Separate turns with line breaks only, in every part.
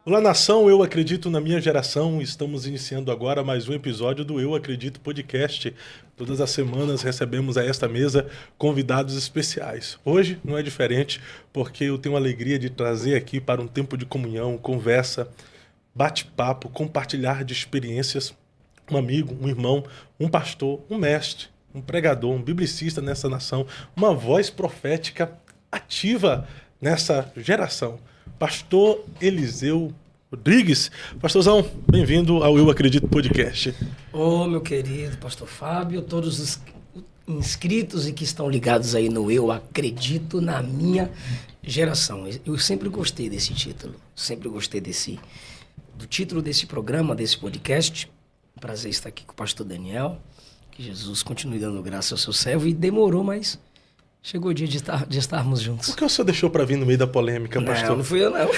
Olá, nação, eu acredito na minha geração. Estamos iniciando agora mais um episódio do Eu Acredito Podcast. Todas as semanas recebemos a esta mesa convidados especiais. Hoje não é diferente, porque eu tenho a alegria de trazer aqui para um tempo de comunhão, conversa, bate-papo, compartilhar de experiências, um amigo, um irmão, um pastor, um mestre, um pregador, um biblicista nessa nação, uma voz profética ativa nessa geração. Pastor Eliseu Rodrigues. Pastorzão, bem-vindo ao Eu Acredito Podcast.
Meu querido pastor Fábio, todos os inscritos e que estão ligados aí no Eu Acredito na minha geração. Eu sempre gostei desse título, sempre gostei do título desse programa, desse podcast. Prazer estar aqui com o pastor Daniel. Que Jesus continue dando graça ao seu servo. E demorou, mas chegou o dia de estarmos juntos.
Por que o senhor deixou para vir no meio da polêmica, pastor?
Não fui eu, não.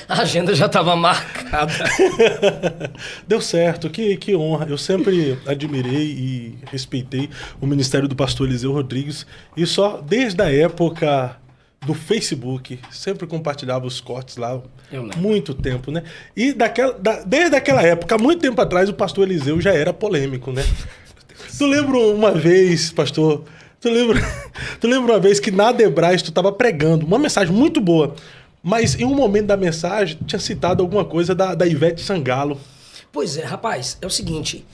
A agenda já estava marcada.
Deu certo, que honra. Eu sempre admirei e respeitei o ministério do pastor Eliseu Rodrigues. E só desde a época do Facebook, sempre compartilhava os cortes lá. Muito tempo, né? E desde aquela época, muito tempo atrás, o pastor Eliseu já era polêmico, né? Tu lembra uma vez, pastor... Tu lembra uma vez que na Debrais tu estava pregando uma mensagem muito boa, mas em um momento da mensagem tinha citado alguma coisa da Ivete Sangalo.
Pois é, rapaz, é o seguinte,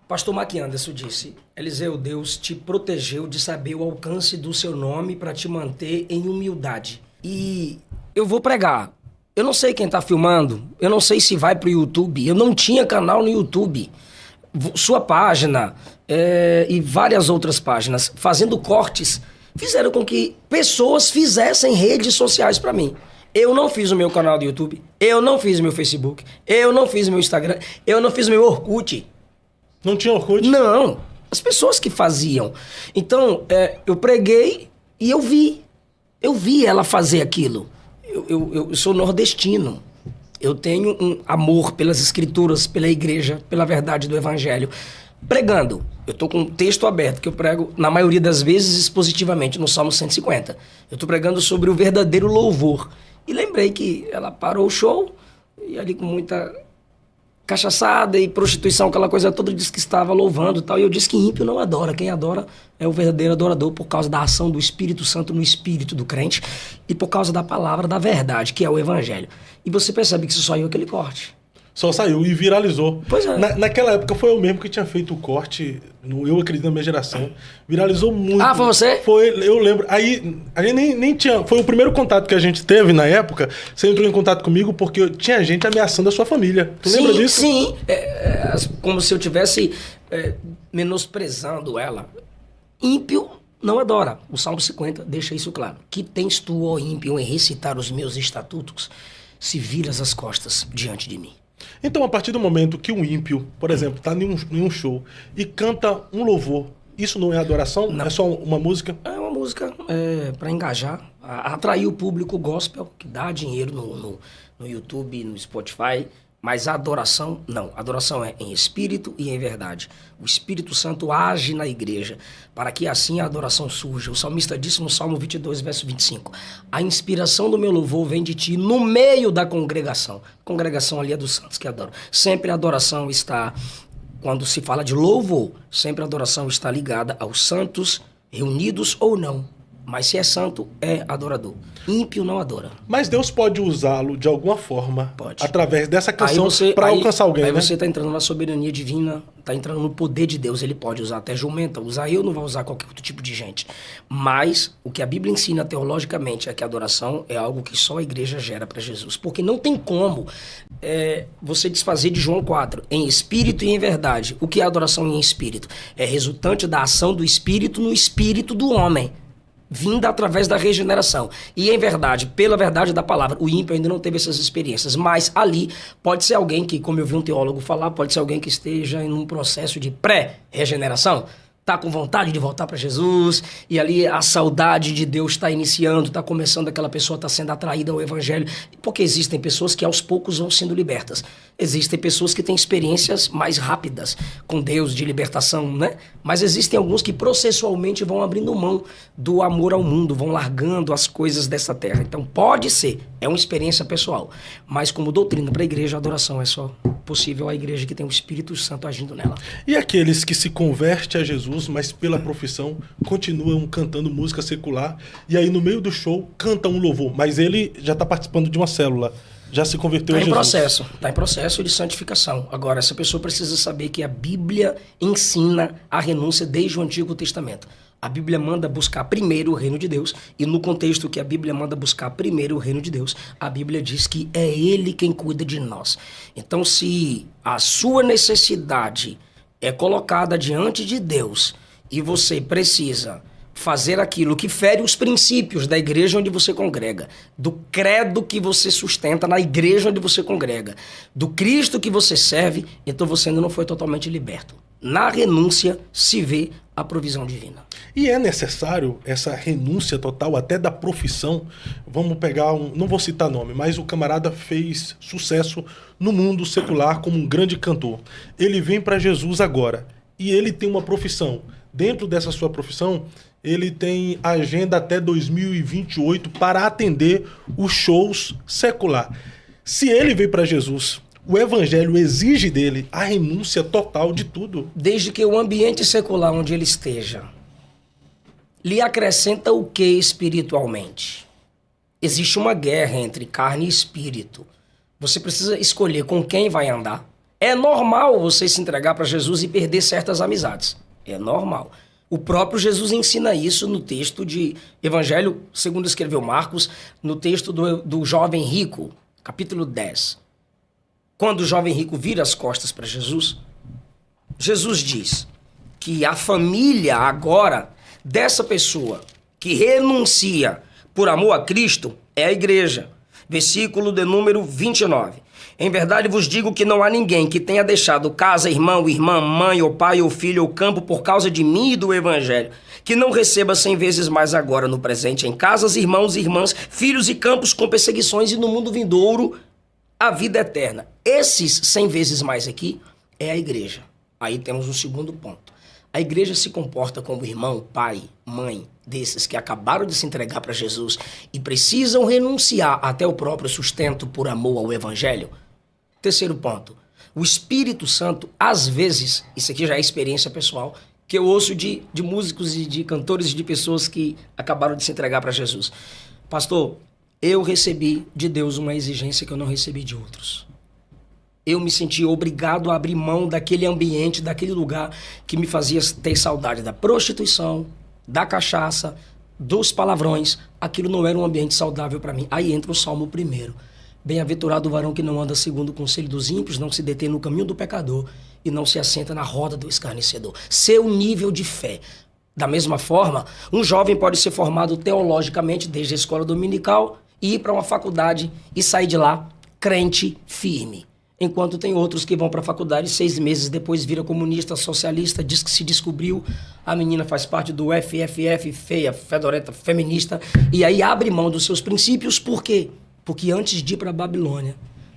pastor Mac Anderson disse, Eliseu, Deus te protegeu de saber o alcance do seu nome para te manter em humildade. E eu vou pregar. Eu não sei quem tá filmando, eu não sei se vai pro YouTube, eu não tinha canal no YouTube. Sua página e várias outras páginas fazendo cortes fizeram com que pessoas fizessem redes sociais para mim. Eu não fiz o meu canal do YouTube, eu não fiz o meu Facebook, eu não fiz o meu Instagram, eu não fiz o meu Orkut.
Não tinha Orkut?
Não, as pessoas que faziam. Então, eu preguei e eu vi ela fazer aquilo. Eu sou nordestino. Eu tenho um amor pelas escrituras, pela igreja, pela verdade do evangelho. Pregando, eu estou com um texto aberto, que eu prego, na maioria das vezes, expositivamente, no Salmo 150. Eu estou pregando sobre o verdadeiro louvor. E lembrei que ela parou o show, e ali com muita cachaçada e prostituição, aquela coisa toda, disse que estava louvando e tal. E eu disse que ímpio não adora. Quem adora é o verdadeiro adorador por causa da ação do Espírito Santo no espírito do crente e por causa da palavra da verdade, que é o evangelho. E você percebe que isso saiu aquele corte.
Só saiu e viralizou.
Pois é.
Naquela época foi eu mesmo que tinha feito o corte no Eu Acredito na Minha Geração. Viralizou muito.
Ah, foi você?
Foi, eu lembro. Aí a gente nem tinha... Foi o primeiro contato que a gente teve na época. Você entrou em contato comigo porque tinha gente ameaçando a sua família. Tu lembra disso?
Sim, como se eu estivesse menosprezando ela. Ímpio não adora. O Salmo 50 deixa isso claro. Que tens tu, ó ímpio, em recitar os meus estatutos, se viras as costas diante de mim.
Então, a partir do momento que um ímpio, por exemplo, está em um show e canta um louvor, isso não é adoração? Não. É só uma música?
É uma música para engajar, atrair o público gospel, que dá dinheiro no YouTube, no Spotify. Mas a adoração, não. A adoração é em espírito e em verdade. O Espírito Santo age na igreja para que assim a adoração surja. O salmista disse no Salmo 22, verso 25. A inspiração do meu louvor vem de ti no meio da congregação. A congregação ali é dos santos que adoram. Sempre a adoração está, quando se fala de louvor, sempre a adoração está ligada aos santos, reunidos ou não. Mas se é santo, é adorador. Ímpio não adora.
Mas Deus pode usá-lo de alguma forma,
pode,
através dessa canção, para alcançar alguém,
aí
né?
Você está entrando na soberania divina, está entrando no poder de Deus. Ele pode usar até jumenta, usar eu, não vai usar qualquer outro tipo de gente. Mas o que a Bíblia ensina teologicamente é que a adoração é algo que só a igreja gera para Jesus. Porque não tem como você desfazer de João 4, em espírito e em verdade. O que é adoração em espírito? É resultante da ação do espírito no espírito do homem, vinda através da regeneração. E em verdade, pela verdade da palavra, o ímpio ainda não teve essas experiências, mas ali pode ser alguém que, como eu vi um teólogo falar, pode ser alguém que esteja em um processo de pré-regeneração. tá com vontade de voltar para Jesus, e ali a saudade de Deus está iniciando, está começando, aquela pessoa está sendo atraída ao Evangelho, porque existem pessoas que aos poucos vão sendo libertas. Existem pessoas que têm experiências mais rápidas com Deus, de libertação, né? Mas existem alguns que processualmente vão abrindo mão do amor ao mundo, vão largando as coisas dessa terra. Então pode ser, é uma experiência pessoal, mas como doutrina para a igreja, a adoração é só possível à igreja que tem o Espírito Santo agindo nela.
E aqueles que se convertem a Jesus, mas pela profissão continuam cantando música secular, e aí no meio do show canta um louvor, mas ele já está participando de uma célula, já se converteu a Jesus.
Está em processo de santificação. Agora, essa pessoa precisa saber que a Bíblia ensina a renúncia desde o Antigo Testamento. A Bíblia manda buscar primeiro o reino de Deus, e no contexto que a Bíblia manda buscar primeiro o reino de Deus, a Bíblia diz que é Ele quem cuida de nós. Então, se a sua necessidade é colocada diante de Deus e você precisa fazer aquilo que fere os princípios da igreja onde você congrega, do credo que você sustenta na igreja onde você congrega, do Cristo que você serve, então você ainda não foi totalmente liberto. Na renúncia se vê a provisão divina.
E é necessário essa renúncia total até da profissão. Vamos pegar não vou citar nome, mas o camarada fez sucesso no mundo secular como um grande cantor. Ele vem para Jesus agora e ele tem uma profissão. Dentro dessa sua profissão, ele tem agenda até 2028 para atender os shows secular. Se ele veio para Jesus, o evangelho exige dele a renúncia total de tudo.
Desde que o ambiente secular onde ele esteja lhe acrescenta o que espiritualmente? Existe uma guerra entre carne e espírito. Você precisa escolher com quem vai andar. É normal você se entregar para Jesus e perder certas amizades. É normal. O próprio Jesus ensina isso no texto de Evangelho, segundo escreveu Marcos, no texto do jovem rico, capítulo 10. Quando o jovem rico vira as costas para Jesus, Jesus diz que a família agora dessa pessoa que renuncia por amor a Cristo é a igreja. Versículo de número 29. Em verdade vos digo que não há ninguém que tenha deixado casa, irmão, irmã, mãe, ou pai, ou filho, ou campo por causa de mim e do evangelho, que não receba 100 vezes mais agora no presente em casas, irmãos e irmãs, filhos e campos com perseguições, e no mundo vindouro a vida eterna. Esses 100 vezes mais aqui é a igreja. Aí temos um segundo ponto. A igreja se comporta como irmão, pai, mãe desses que acabaram de se entregar para Jesus e precisam renunciar até o próprio sustento por amor ao evangelho. Terceiro ponto. O Espírito Santo, às vezes, isso aqui já é experiência pessoal, que eu ouço de músicos e de cantores e de pessoas que acabaram de se entregar para Jesus. Pastor, eu recebi de Deus uma exigência que eu não recebi de outros. Eu me senti obrigado a abrir mão daquele ambiente, daquele lugar que me fazia ter saudade da prostituição, da cachaça, dos palavrões. Aquilo não era um ambiente saudável para mim. Aí entra o Salmo 1. Bem-aventurado o varão que não anda segundo o conselho dos ímpios, não se detém no caminho do pecador e não se assenta na roda do escarnecedor. Seu nível de fé. Da mesma forma, um jovem pode ser formado teologicamente desde a escola dominical e ir para uma faculdade e sair de lá crente firme. Enquanto tem outros que vão para a faculdade 6 meses depois vira comunista, socialista, diz que se descobriu, a menina faz parte do FFF, feia, fedorenta, feminista, e aí abre mão dos seus princípios. Por quê? Porque antes de ir para a Babilônia,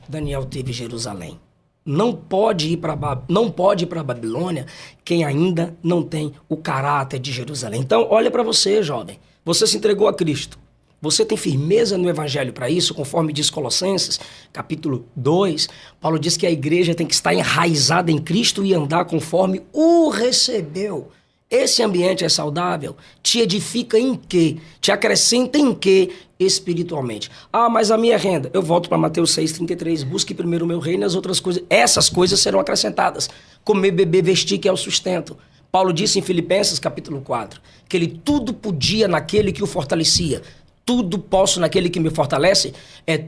Daniel teve Jerusalém. Não pode ir para a Babilônia quem ainda não tem o caráter de Jerusalém. Então, olha para você, jovem. Você se entregou a Cristo. Você tem firmeza no evangelho para isso, conforme diz Colossenses, capítulo 2. Paulo diz que a igreja tem que estar enraizada em Cristo e andar conforme o recebeu. Esse ambiente é saudável? Te edifica em quê? Te acrescenta em quê espiritualmente? Ah, mas a minha renda. Eu volto para Mateus 6,33. Busque primeiro o meu reino e as outras coisas. Essas coisas serão acrescentadas. Comer, beber, vestir, que é o sustento. Paulo disse em Filipenses, capítulo 4, que ele tudo podia naquele que o fortalecia. Tudo posso naquele que me fortalece,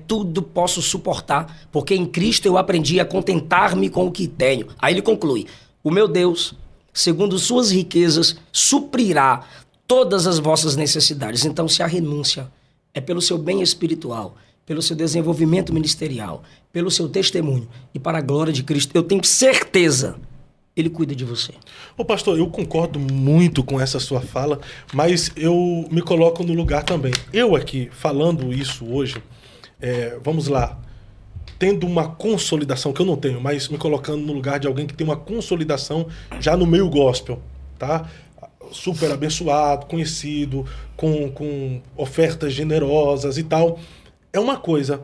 tudo posso suportar, porque em Cristo eu aprendi a contentar-me com o que tenho. Aí ele conclui, o meu Deus, segundo suas riquezas, suprirá todas as vossas necessidades. Então, se a renúncia é pelo seu bem espiritual, pelo seu desenvolvimento ministerial, pelo seu testemunho e para a glória de Cristo, eu tenho certeza Ele cuida de você.
Ô pastor, eu concordo muito com essa sua fala, mas eu me coloco no lugar também. Eu aqui, falando isso hoje, vamos lá, tendo uma consolidação, que eu não tenho, mas me colocando no lugar de alguém que tem uma consolidação já no meio gospel, tá? Super abençoado, conhecido, com ofertas generosas e tal. É uma coisa.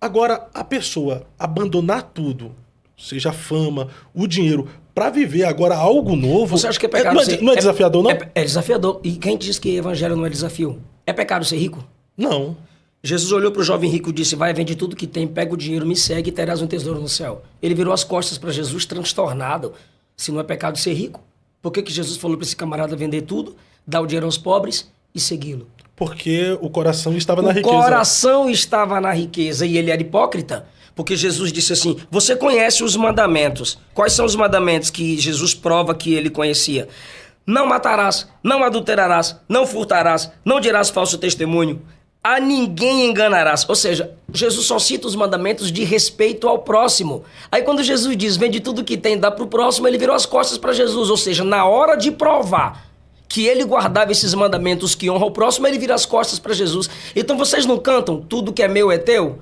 Agora, a pessoa abandonar tudo, seja a fama, o dinheiro, para viver agora algo novo...
Você acha que é pecado
não é desafiador, não?
É desafiador. E quem diz que evangelho não é desafio? É pecado ser rico?
Não.
Jesus olhou para o jovem rico e disse, vai, vende tudo que tem, pega o dinheiro, me segue e terás um tesouro no céu. Ele virou as costas para Jesus transtornado. Se não é pecado ser rico, por que Jesus falou para esse camarada vender tudo, dar o dinheiro aos pobres e segui-lo?
Porque o coração estava na riqueza.
O coração estava na riqueza e ele era hipócrita. Porque Jesus disse assim, você conhece os mandamentos. Quais são os mandamentos que Jesus prova que ele conhecia? Não matarás, não adulterarás, não furtarás, não dirás falso testemunho. A ninguém enganarás. Ou seja, Jesus só cita os mandamentos de respeito ao próximo. Aí quando Jesus diz, vende tudo que tem, dá pro próximo, ele virou as costas para Jesus. Ou seja, na hora de provar que ele guardava esses mandamentos que honram o próximo, ele vira as costas para Jesus. Então vocês não cantam, tudo que é meu é teu?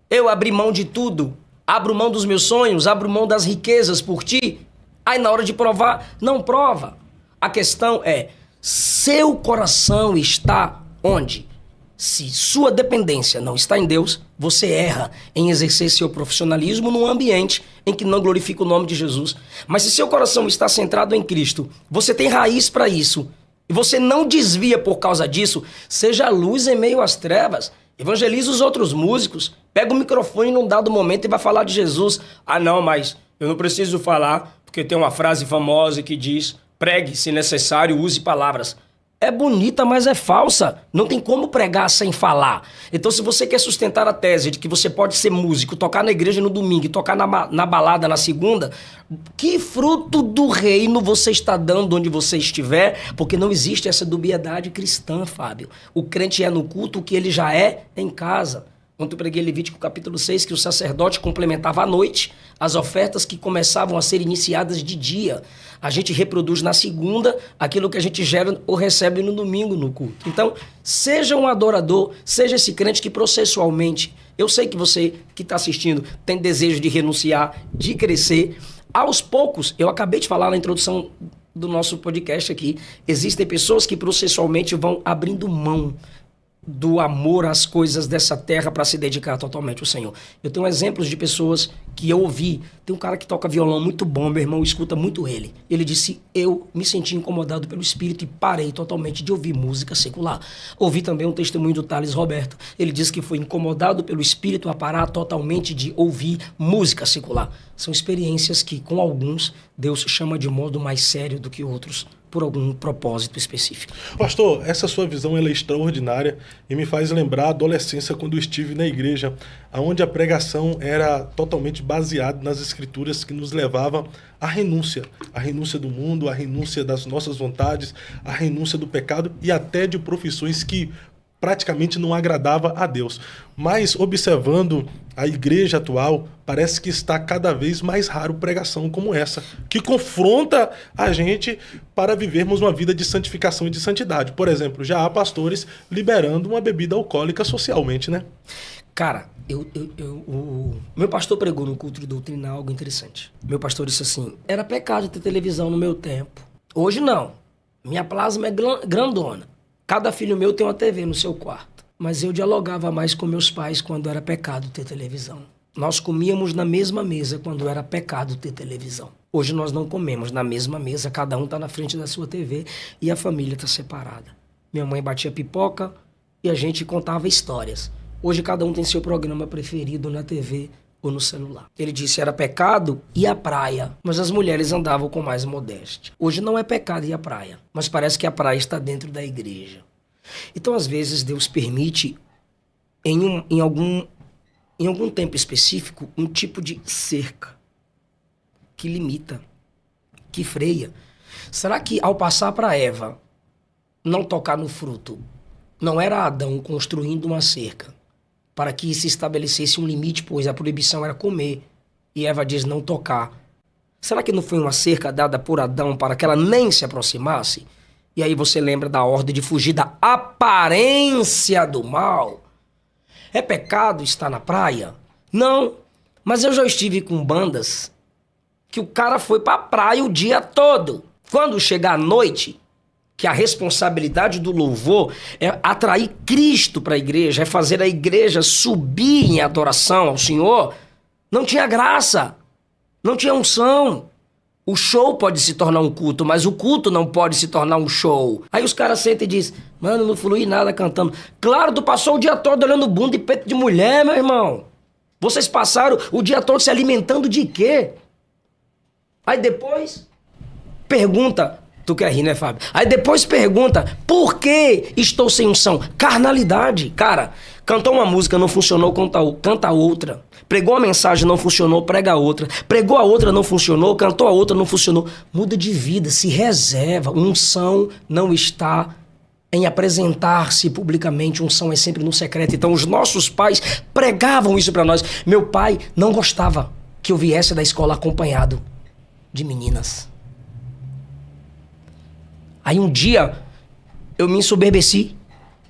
Eu abri mão de tudo, abro mão dos meus sonhos, abro mão das riquezas por ti. Aí na hora de provar, não prova. A questão é, seu coração está onde? Se sua dependência não está em Deus, você erra em exercer seu profissionalismo num ambiente em que não glorifica o nome de Jesus. Mas se seu coração está centrado em Cristo, você tem raiz para isso, e você não desvia por causa disso, seja a luz em meio às trevas, evangeliza os outros músicos, pega o microfone num dado momento e vai falar de Jesus. Ah não, mas eu não preciso falar, porque tem uma frase famosa que diz, pregue, se necessário, use palavras. É bonita, mas é falsa. Não tem como pregar sem falar. Então, se você quer sustentar a tese de que você pode ser músico, tocar na igreja no domingo e tocar na balada na segunda, que fruto do reino você está dando onde você estiver? Porque não existe essa dubiedade cristã, Fábio. O crente é no culto o que ele já é em casa. Quando eu preguei Levítico capítulo 6, que o sacerdote complementava à noite as ofertas que começavam a ser iniciadas de dia. A gente reproduz na segunda aquilo que a gente gera ou recebe no domingo no culto. Então, seja um adorador, seja esse crente que processualmente, eu sei que você que está assistindo tem desejo de renunciar, de crescer. Aos poucos, eu acabei de falar na introdução do nosso podcast aqui, existem pessoas que processualmente vão abrindo mão do amor às coisas dessa terra para se dedicar totalmente ao Senhor. Eu tenho exemplos de pessoas que eu ouvi. Tem um cara que toca violão muito bom, meu irmão escuta muito ele. Ele disse, eu me senti incomodado pelo Espírito e parei totalmente de ouvir música secular. Ouvi também um testemunho do Thales Roberto. Ele disse que foi incomodado pelo Espírito a parar totalmente de ouvir música secular. São experiências que, com alguns, Deus chama de modo mais sério do que outros, por algum propósito específico.
Pastor, essa sua visão ela é extraordinária e me faz lembrar a adolescência quando eu estive na igreja, onde a pregação era totalmente baseada nas escrituras que nos levavam à renúncia do mundo, à renúncia das nossas vontades, à renúncia do pecado e até de profissões que praticamente não agradava a Deus. Mas observando a igreja atual, parece que está cada vez mais raro pregação como essa, que confronta a gente para vivermos uma vida de santificação e de santidade. Por exemplo, já há pastores liberando uma bebida alcoólica socialmente, né?
Cara, o meu pastor pregou no culto de doutrina algo interessante. Meu pastor disse assim, era pecado ter televisão no meu tempo. Hoje não. Minha plasma é grandona. Cada filho meu tem uma TV no seu quarto. Mas eu dialogava mais com meus pais quando era pecado ter televisão. Nós comíamos na mesma mesa quando era pecado ter televisão. Hoje nós não comemos na mesma mesa, cada um está na frente da sua TV e a família está separada. Minha mãe batia pipoca e a gente contava histórias. Hoje cada um tem seu programa preferido na TV ou no celular. Ele disse era pecado ir à praia, mas as mulheres andavam com mais modéstia. Hoje não é pecado ir à praia, mas parece que a praia está dentro da igreja. Então, às vezes, Deus permite, em algum tempo específico, um tipo de cerca que limita, que freia. Será que ao passar para Eva, não tocar no fruto, não era Adão construindo uma cerca para que se estabelecesse um limite, pois a proibição era comer, e Eva diz não tocar. Será que não foi uma cerca dada por Adão para que ela nem se aproximasse? E aí você lembra da ordem de fugir da aparência do mal. É pecado estar na praia? Não, mas eu já estive com bandas que o cara foi pra praia o dia todo. Quando chegar a noite, que a responsabilidade do louvor é atrair Cristo para a igreja, é fazer a igreja subir em adoração ao Senhor, não tinha graça, não tinha unção. O show pode se tornar um culto, mas o culto não pode se tornar um show. Aí os caras sentam e dizem, mano, não flui nada cantando. Claro, tu passou o dia todo olhando bunda e peito de mulher, meu irmão. Vocês passaram o dia todo se alimentando de quê? Aí depois pergunta, tu quer rir, né, Fábio? Aí depois pergunta, por que estou sem unção? Carnalidade. Cara, cantou uma música, não funcionou, canta outra. Pregou uma mensagem, não funcionou, prega outra. Pregou a outra, não funcionou, cantou a outra, não funcionou. Muda de vida, se reserva. Unção não está em apresentar-se publicamente, unção é sempre no secreto. Então os nossos pais pregavam isso pra nós. Meu pai não gostava que eu viesse da escola acompanhado de meninas. Aí um dia eu me ensoberbeci.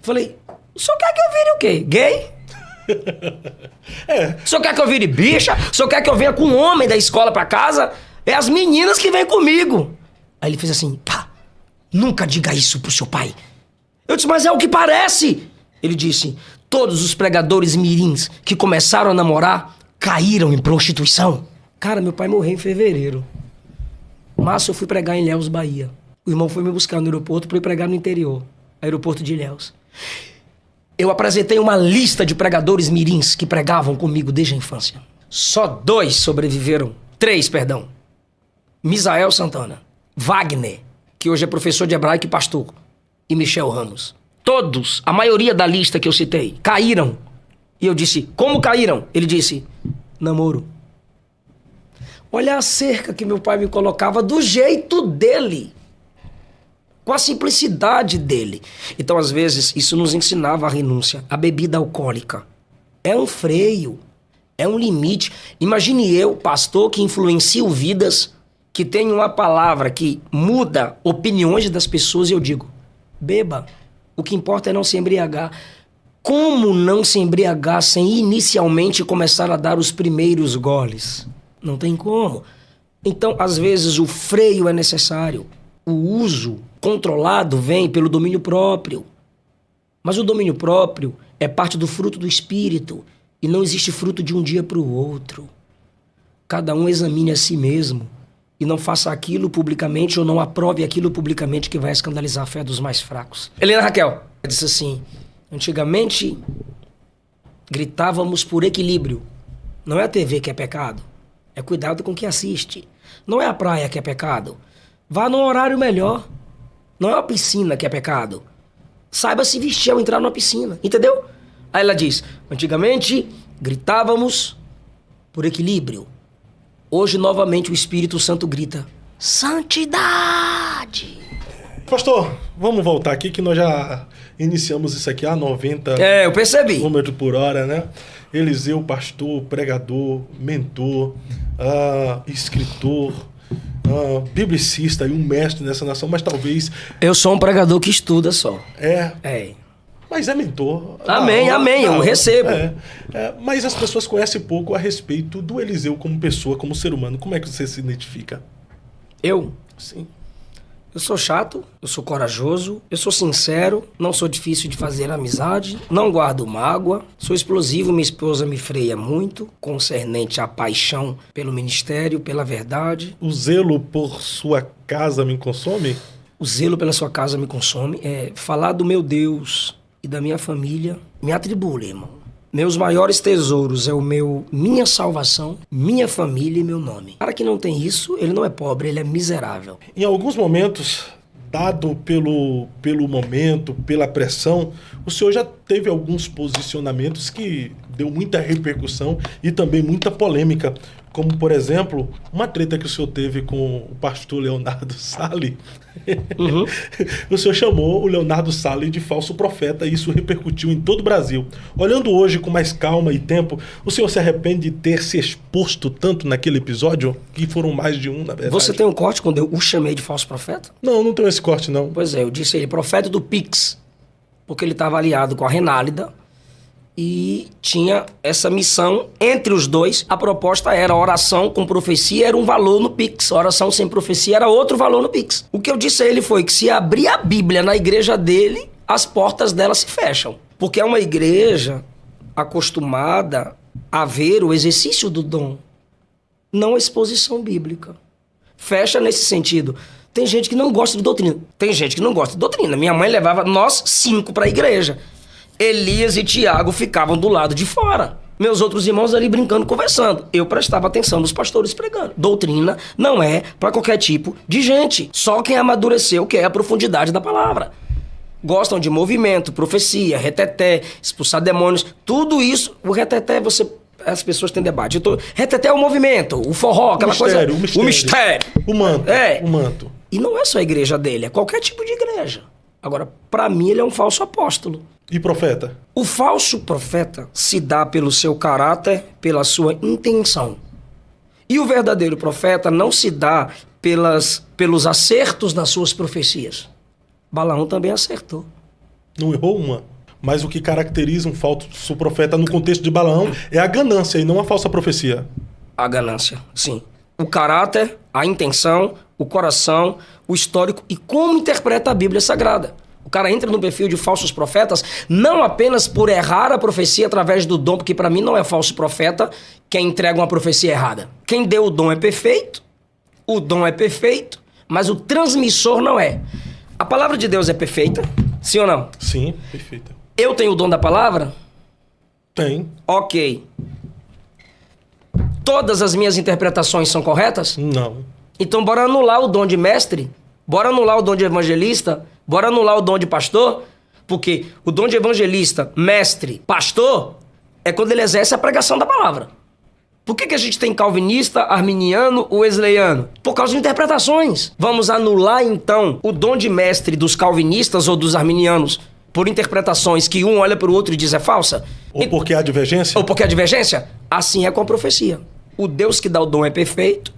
Falei, o senhor quer que eu vire o quê? Gay? O senhor quer que eu vire bicha? O senhor quer que eu venha com um homem da escola pra casa? É as meninas que vêm comigo. Aí ele fez assim, pá, nunca diga isso pro seu pai. Eu disse, mas é o que parece. Ele disse, todos os pregadores mirins que começaram a namorar caíram em prostituição. Cara, meu pai morreu em fevereiro. Março eu fui pregar em Ilhéus, Bahia. O irmão foi me buscar no aeroporto para ir pregar no interior. Aeroporto de Ilhéus. Eu apresentei uma lista de pregadores mirins que pregavam comigo desde a infância. Só 2 sobreviveram. 3, perdão. Misael Santana. Wagner, que hoje é professor de hebraico e pastor. E Michel Ramos. Todos, a maioria da lista que eu citei, caíram. E eu disse, como caíram? Ele disse, namoro. Olha a cerca que meu pai me colocava do jeito dele. Com a simplicidade dele. Então, às vezes, isso nos ensinava a renúncia. A bebida alcoólica é um freio, é um limite. Imagine eu, pastor, que influencio vidas, que tem uma palavra que muda opiniões das pessoas e eu digo, beba, o que importa é não se embriagar. Como não se embriagar sem inicialmente começar a dar os primeiros goles? Não tem como. Então, às vezes, o freio é necessário. O uso controlado vem pelo domínio próprio. Mas o domínio próprio é parte do fruto do Espírito. E não existe fruto de um dia para o outro. Cada um examine a si mesmo. E não faça aquilo publicamente ou não aprove aquilo publicamente que vai escandalizar a fé dos mais fracos. Helena Raquel disse assim, antigamente gritávamos por equilíbrio. Não é a TV que é pecado. É cuidado com o que assiste. Não é a praia que é pecado. Vá num horário melhor. Não é a piscina que é pecado. Saiba se vestir ao entrar numa piscina. Entendeu? Aí ela diz, antigamente gritávamos por equilíbrio. Hoje, novamente, o Espírito Santo grita, santidade.
Pastor, vamos voltar aqui que nós já iniciamos isso aqui a 90
eu percebi.
km por hora, né? Eliseu, pastor, pregador, mentor, escritor, biblicista e um mestre nessa nação, mas talvez...
Eu sou um pregador que estuda só.
É. Mas é mentor.
Amém, eu recebo.
Mas as pessoas conhecem pouco a respeito do Eliseu como pessoa, como ser humano. Como é que você se identifica?
Eu?
Sim.
Eu sou chato, eu sou corajoso, eu sou sincero, não sou difícil de fazer amizade, não guardo mágoa, sou explosivo, minha esposa me freia muito, concernente à paixão pelo ministério, pela verdade.
O zelo por sua casa me consome?
O zelo pela sua casa me consome. Falar do meu Deus e da minha família me atribula, irmão. Meus maiores tesouros é minha salvação, minha família e meu nome. O cara que não tem isso, ele não é pobre, ele é miserável.
Em alguns momentos, dado pelo momento, pela pressão, o senhor já teve alguns posicionamentos que deu muita repercussão e também muita polêmica. Como, por exemplo, uma treta que o senhor teve com o pastor Leonardo Salles.
Uhum.
O senhor chamou o Leonardo Salles de falso profeta e isso repercutiu em todo o Brasil. Olhando hoje com mais calma e tempo, o senhor se arrepende de ter se exposto tanto naquele episódio? Que foram mais de um, na verdade.
Você tem um corte quando eu o chamei de falso profeta?
Não, não tenho esse corte, não.
Pois é, eu disse ele, profeta do Pix, porque ele estava aliado com a Renálida e tinha essa missão entre os dois. A proposta era oração com profecia, era um valor no Pix. Oração sem profecia era outro valor no Pix. O que eu disse a ele foi que se abrir a Bíblia na igreja dele, as portas dela se fecham. Porque é uma igreja acostumada a ver o exercício do dom, não a exposição bíblica. Fecha nesse sentido. Tem gente que não gosta de doutrina. Tem gente que não gosta de doutrina. Minha mãe levava nós 5 para a igreja. Elias e Tiago ficavam do lado de fora. Meus outros irmãos ali brincando, conversando. Eu prestava atenção nos pastores pregando. Doutrina não é para qualquer tipo de gente. Só quem amadureceu quer a profundidade da palavra. Gostam de movimento, profecia, reteté, expulsar demônios. Tudo isso, o reteté as pessoas têm debate. Reteté é o movimento, o forró, aquela coisa. O mistério.
O manto.
É.
O manto.
E não é só a igreja dele, é qualquer tipo de igreja. Agora, para mim, ele é um falso apóstolo.
E profeta?
O falso profeta se dá pelo seu caráter, pela sua intenção. E o verdadeiro profeta não se dá pelos acertos nas suas profecias. Balaão também acertou.
Não errou uma. Mas o que caracteriza um falso profeta no contexto de Balaão é a ganância e não a falsa profecia.
A ganância, sim. O caráter, a intenção, o coração, o histórico e como interpreta a Bíblia Sagrada. O cara entra no perfil de falsos profetas não apenas por errar a profecia através do dom, porque para mim não é falso profeta quem entrega uma profecia errada. Quem deu o dom é perfeito, o dom é perfeito, mas o transmissor não é. A palavra de Deus é perfeita, sim ou não?
Sim, perfeita.
Eu tenho o dom da palavra?
Tem.
Ok. Todas as minhas interpretações são corretas?
Não.
Então bora anular o dom de mestre, bora anular o dom de evangelista, bora anular o dom de pastor, porque o dom de evangelista, mestre, pastor, é quando ele exerce a pregação da palavra. Por que a gente tem calvinista, arminiano, wesleyano? Por causa de interpretações. Vamos anular, então, o dom de mestre dos calvinistas ou dos arminianos por interpretações que um olha para o outro e diz é falsa?
Ou porque há divergência?
Ou porque há divergência? Assim é com a profecia. O Deus que dá o dom é perfeito,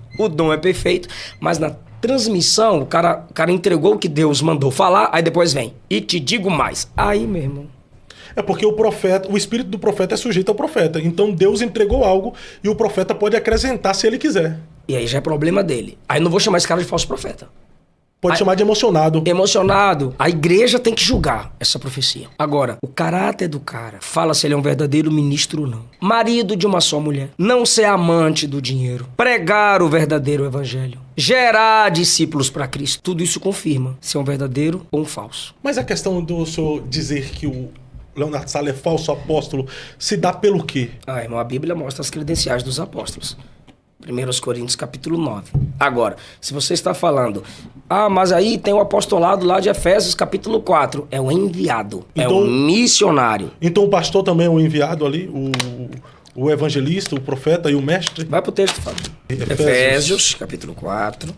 mas na transmissão, o cara entregou o que Deus mandou falar, aí depois vem. E te digo mais. Aí, meu irmão.
É porque o espírito do profeta é sujeito ao profeta. Então Deus entregou algo e o profeta pode acrescentar se ele quiser.
E aí já é problema dele. Aí não vou chamar esse cara de falso profeta.
Pode chamar de emocionado.
Emocionado. A igreja tem que julgar essa profecia. Agora, o caráter do cara fala se ele é um verdadeiro ministro ou não. Marido de uma só mulher. Não ser amante do dinheiro. Pregar o verdadeiro evangelho. Gerar discípulos para Cristo. Tudo isso confirma se é um verdadeiro ou um falso.
Mas a questão do senhor dizer que o Leonardo Salles é falso apóstolo se dá pelo quê?
Irmão, a Bíblia mostra as credenciais dos apóstolos. 1 Coríntios capítulo 9. Agora, se você está falando, mas aí tem o apostolado lá de Efésios capítulo 4. É o enviado, então, é o missionário.
Então o pastor também é o enviado ali, o evangelista, o profeta e o mestre?
Vai pro texto, Fábio. Efésios capítulo 4.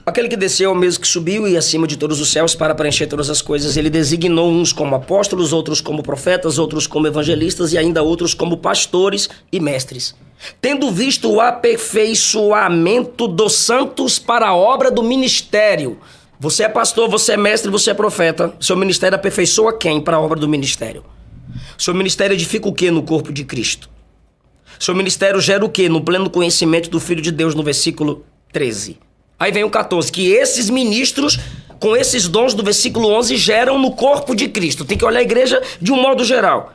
Aquele que desceu é o mesmo que subiu e acima de todos os céus para preencher todas as coisas. Ele designou uns como apóstolos, outros como profetas, outros como evangelistas e ainda outros como pastores e mestres. Tendo visto o aperfeiçoamento dos santos para a obra do ministério. Você é pastor, você é mestre, você é profeta. Seu ministério aperfeiçoa quem para a obra do ministério? Seu ministério edifica o quê no corpo de Cristo? Seu ministério gera o quê no pleno conhecimento do Filho de Deus no versículo 13? Aí vem o 14, que esses ministros, com esses dons do versículo 11, geram no corpo de Cristo. Tem que olhar a igreja de um modo geral.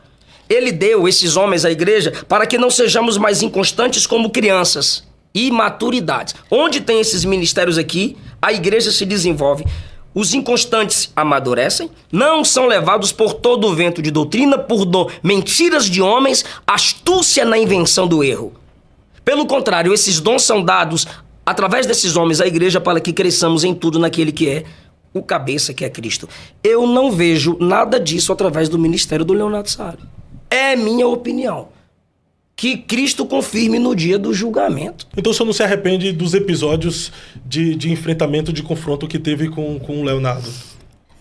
Ele deu esses homens à igreja para que não sejamos mais inconstantes como crianças. Imaturidades. Onde tem esses ministérios aqui, a igreja se desenvolve. Os inconstantes amadurecem, não são levados por todo o vento de doutrina, por mentiras de homens, astúcia na invenção do erro. Pelo contrário, esses dons são dados através desses homens à igreja para que cresçamos em tudo naquele que é o cabeça, que é Cristo. Eu não vejo nada disso através do ministério do Leonardo Salles. É minha opinião. que Cristo confirme no dia do julgamento.
Então o senhor não se arrepende dos episódios de enfrentamento, de confronto que teve com o Leonardo?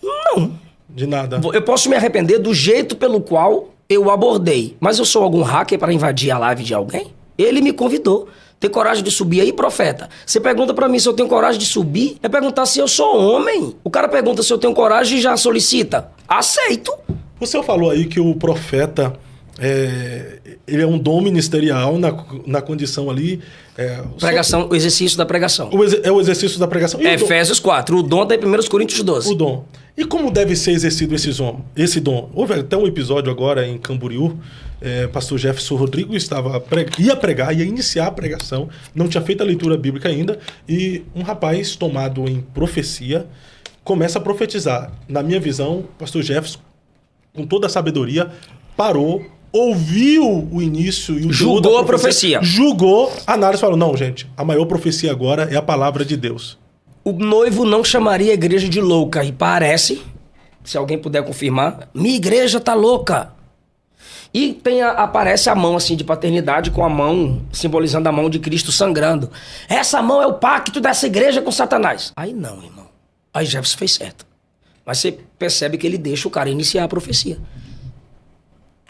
Não.
De nada?
Eu posso me arrepender do jeito pelo qual eu abordei. Mas eu sou algum hacker para invadir a live de alguém? Ele me convidou. Tem coragem de subir aí, profeta? Você pergunta pra mim se eu tenho coragem de subir? É perguntar se eu sou homem. O cara pergunta se eu tenho coragem e já solicita. Aceito.
O senhor falou aí que o profeta, ele é um dom ministerial na condição ali...
Pregação, o exercício da pregação.
É o exercício da pregação. E
Efésios 4, o dom está em 1 Coríntios 12.
O dom. E como deve ser exercido esse dom? Houve até um episódio agora em Camboriú, pastor Jefferson Rodrigues ia iniciar a pregação, não tinha feito a leitura bíblica ainda, e um rapaz tomado em profecia começa a profetizar. Na minha visão, pastor Jefferson, com toda a sabedoria, parou, ouviu o início e o
julgou a profecia.
Julgou, a análise falou, não, gente, a maior profecia agora é a palavra de Deus.
O noivo não chamaria a igreja de louca, e parece, se alguém puder confirmar, minha igreja tá louca. E aparece a mão assim de paternidade, com a mão, simbolizando a mão de Cristo sangrando. Essa mão é o pacto dessa igreja com Satanás. Aí não, irmão. Aí Jefferson fez certo. Mas você percebe que ele deixa o cara iniciar a profecia.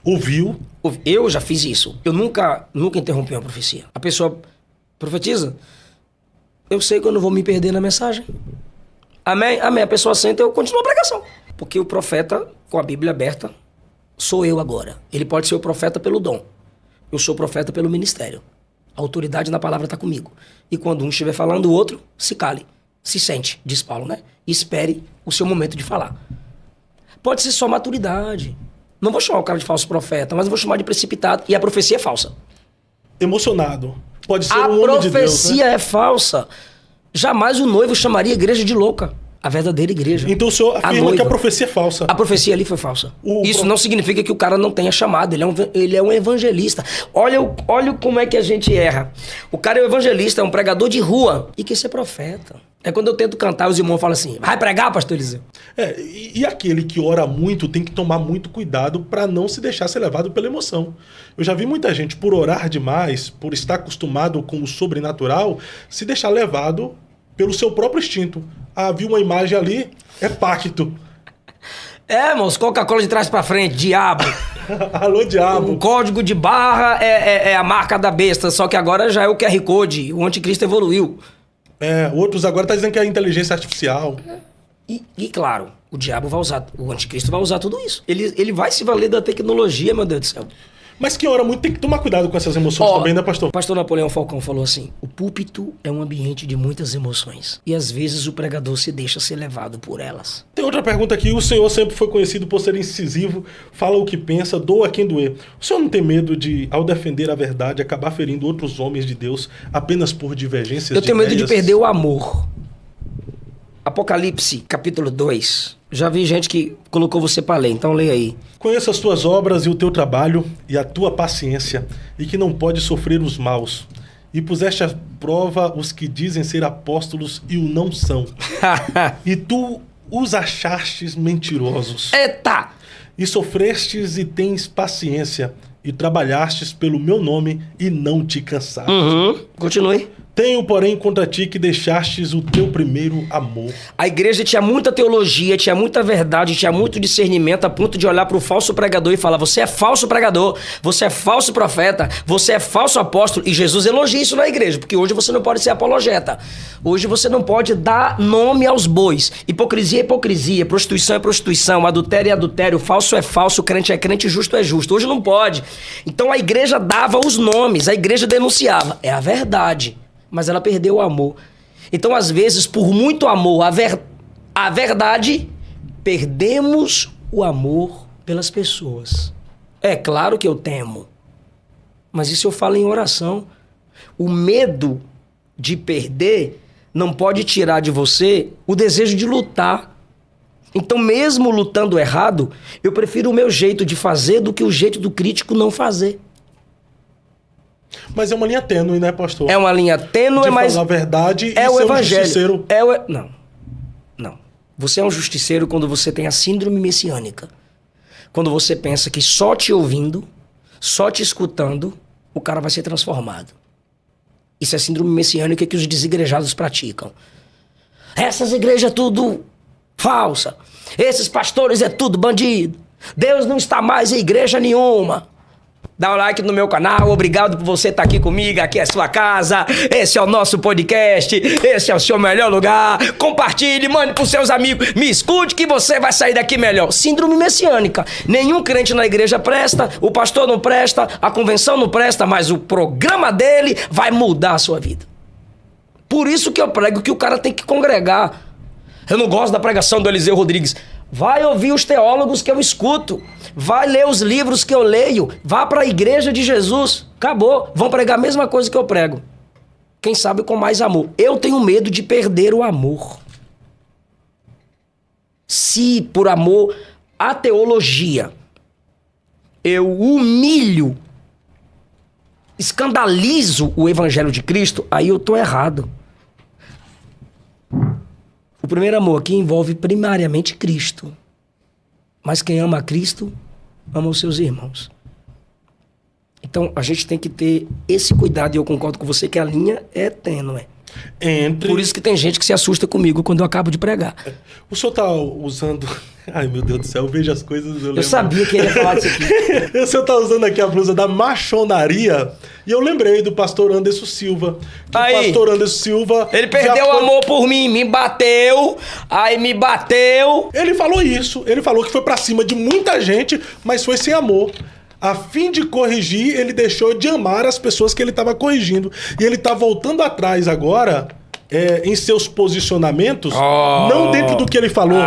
Ouviu?
Eu já fiz isso. Eu nunca interrompi uma profecia. A pessoa profetiza, eu sei que eu não vou me perder na mensagem. Amém? Amém. A pessoa senta e eu continuo a pregação. Porque o profeta, com a Bíblia aberta, sou eu agora. Ele pode ser o profeta pelo dom. Eu sou o profeta pelo ministério. A autoridade na palavra está comigo. E quando um estiver falando, o outro se cale. Se sente, diz Paulo, né? E espere o seu momento de falar. Pode ser só maturidade. Não vou chamar o cara de falso profeta, mas eu vou chamar de precipitado. E a profecia é falsa.
Emocionado. Pode ser
um
homem de Deus, né?
A profecia é falsa. Jamais o noivo chamaria a igreja de louca. A verdadeira igreja.
Então o senhor afirma que a profecia é falsa.
A profecia ali foi falsa. Isso não significa que o cara não tenha chamado. Ele é um evangelista. Olha como é que a gente erra. O cara é um evangelista, é um pregador de rua. E quer ser profeta. É quando eu tento cantar, os irmãos falam assim, vai pregar, pastor Eliseu?
E aquele que ora muito tem que tomar muito cuidado para não se deixar ser levado pela emoção. Eu já vi muita gente, por orar demais, por estar acostumado com o sobrenatural, se deixar levado pelo seu próprio instinto. Ah, vi uma imagem ali, é pacto.
Irmãos, Coca-Cola de trás pra frente, diabo.
Alô, diabo.
O código de barra é a marca da besta, só que agora já é o QR Code, o anticristo evoluiu.
Outros agora estão dizendo que é a inteligência artificial.
E claro, o diabo vai usar, o anticristo vai usar tudo isso. Ele vai se valer da tecnologia, meu Deus do céu.
Mas quem ora muito tem que tomar cuidado com essas emoções também, né, pastor?
O pastor Napoleão Falcão falou assim, o púlpito é um ambiente de muitas emoções. E às vezes o pregador se deixa ser levado por elas.
Tem outra pergunta aqui. O senhor sempre foi conhecido por ser incisivo, fala o que pensa, doa quem doer. O senhor não tem medo de, ao defender a verdade, acabar ferindo outros homens de Deus apenas por divergências de ideias?
Eu tenho medo de perder o amor. Apocalipse, capítulo 2. Já vi gente que colocou você para ler, então leia aí.
Conheço as tuas obras e o teu trabalho e a tua paciência, e que não pode sofrer os maus. E puseste à prova os que dizem ser apóstolos e o não são. E tu os achastes mentirosos.
Eita!
E sofrestes e tens paciência, e trabalhastes pelo meu nome e não te cansaste.
Continue.
Tenho, porém, contra ti que deixastes o teu primeiro amor.
A igreja tinha muita teologia, tinha muita verdade, tinha muito discernimento, a ponto de olhar para o falso pregador e falar, você é falso pregador, você é falso profeta, você é falso apóstolo. E Jesus elogia isso na igreja, porque hoje você não pode ser apologeta. Hoje você não pode dar nome aos bois. Hipocrisia é hipocrisia, prostituição é prostituição, adultério é adultério, falso é falso, crente é crente, justo é justo. Hoje não pode. Então a igreja dava os nomes, a igreja denunciava. É a verdade. Mas ela perdeu o amor. Então, às vezes, por muito amor, a verdade, perdemos o amor pelas pessoas. É claro que eu temo. Mas isso eu falo em oração. O medo de perder não pode tirar de você o desejo de lutar. Então, mesmo lutando errado, eu prefiro o meu jeito de fazer do que o jeito do crítico não fazer.
Mas é uma linha tênue, né, pastor?
É uma linha tênue, mas...
falar a verdade
é
e
o
ser
evangelho.
Um justiceiro.
Não. Você é um justiceiro quando você tem a síndrome messiânica. Quando você pensa que só te ouvindo, só te escutando, o cara vai ser transformado. Isso é síndrome messiânica que os desigrejados praticam. Essas igrejas é tudo falsa. Esses pastores é tudo bandido. Deus não está mais em igreja nenhuma. Dá um like no meu canal, obrigado por você estar aqui comigo, aqui é a sua casa, esse é o nosso podcast, esse é o seu melhor lugar. Compartilhe, mande pros seus amigos, me escute que você vai sair daqui melhor. Síndrome messiânica. Nenhum crente na igreja presta, o pastor não presta, a convenção não presta, mas o programa dele vai mudar a sua vida. Por isso que eu prego que o cara tem que congregar. Eu não gosto da pregação do Eliseu Rodrigues. Vai ouvir os teólogos que eu escuto. Vai ler os livros que eu leio. Vá para a igreja de Jesus. Acabou. Vão pregar a mesma coisa que eu prego. Quem sabe com mais amor. Eu tenho medo de perder o amor. Se por amor à teologia eu humilho, escandalizo o evangelho de Cristo, aí eu tô errado. O primeiro amor aqui envolve primariamente Cristo. Mas quem ama a Cristo, ama os seus irmãos. Então, a gente tem que ter esse cuidado, e eu concordo com você que a linha é tênue. Por isso que tem gente que se assusta comigo quando eu acabo de pregar.
O senhor tá usando... Ai, meu Deus do céu, eu vejo as coisas...
Eu sabia que ele ia falar disso aqui.
O senhor tá usando aqui a blusa da maçonaria, e eu lembrei do pastor Anderson Silva.
Aí,
o pastor Anderson Silva...
Ele perdeu o amor por mim, me bateu, aí me bateu.
Ele falou isso, ele falou que foi pra cima de muita gente, mas foi sem amor. A fim de corrigir, ele deixou de amar as pessoas que ele estava corrigindo. E ele tá voltando atrás agora... em seus posicionamentos, não dentro do que ele falou,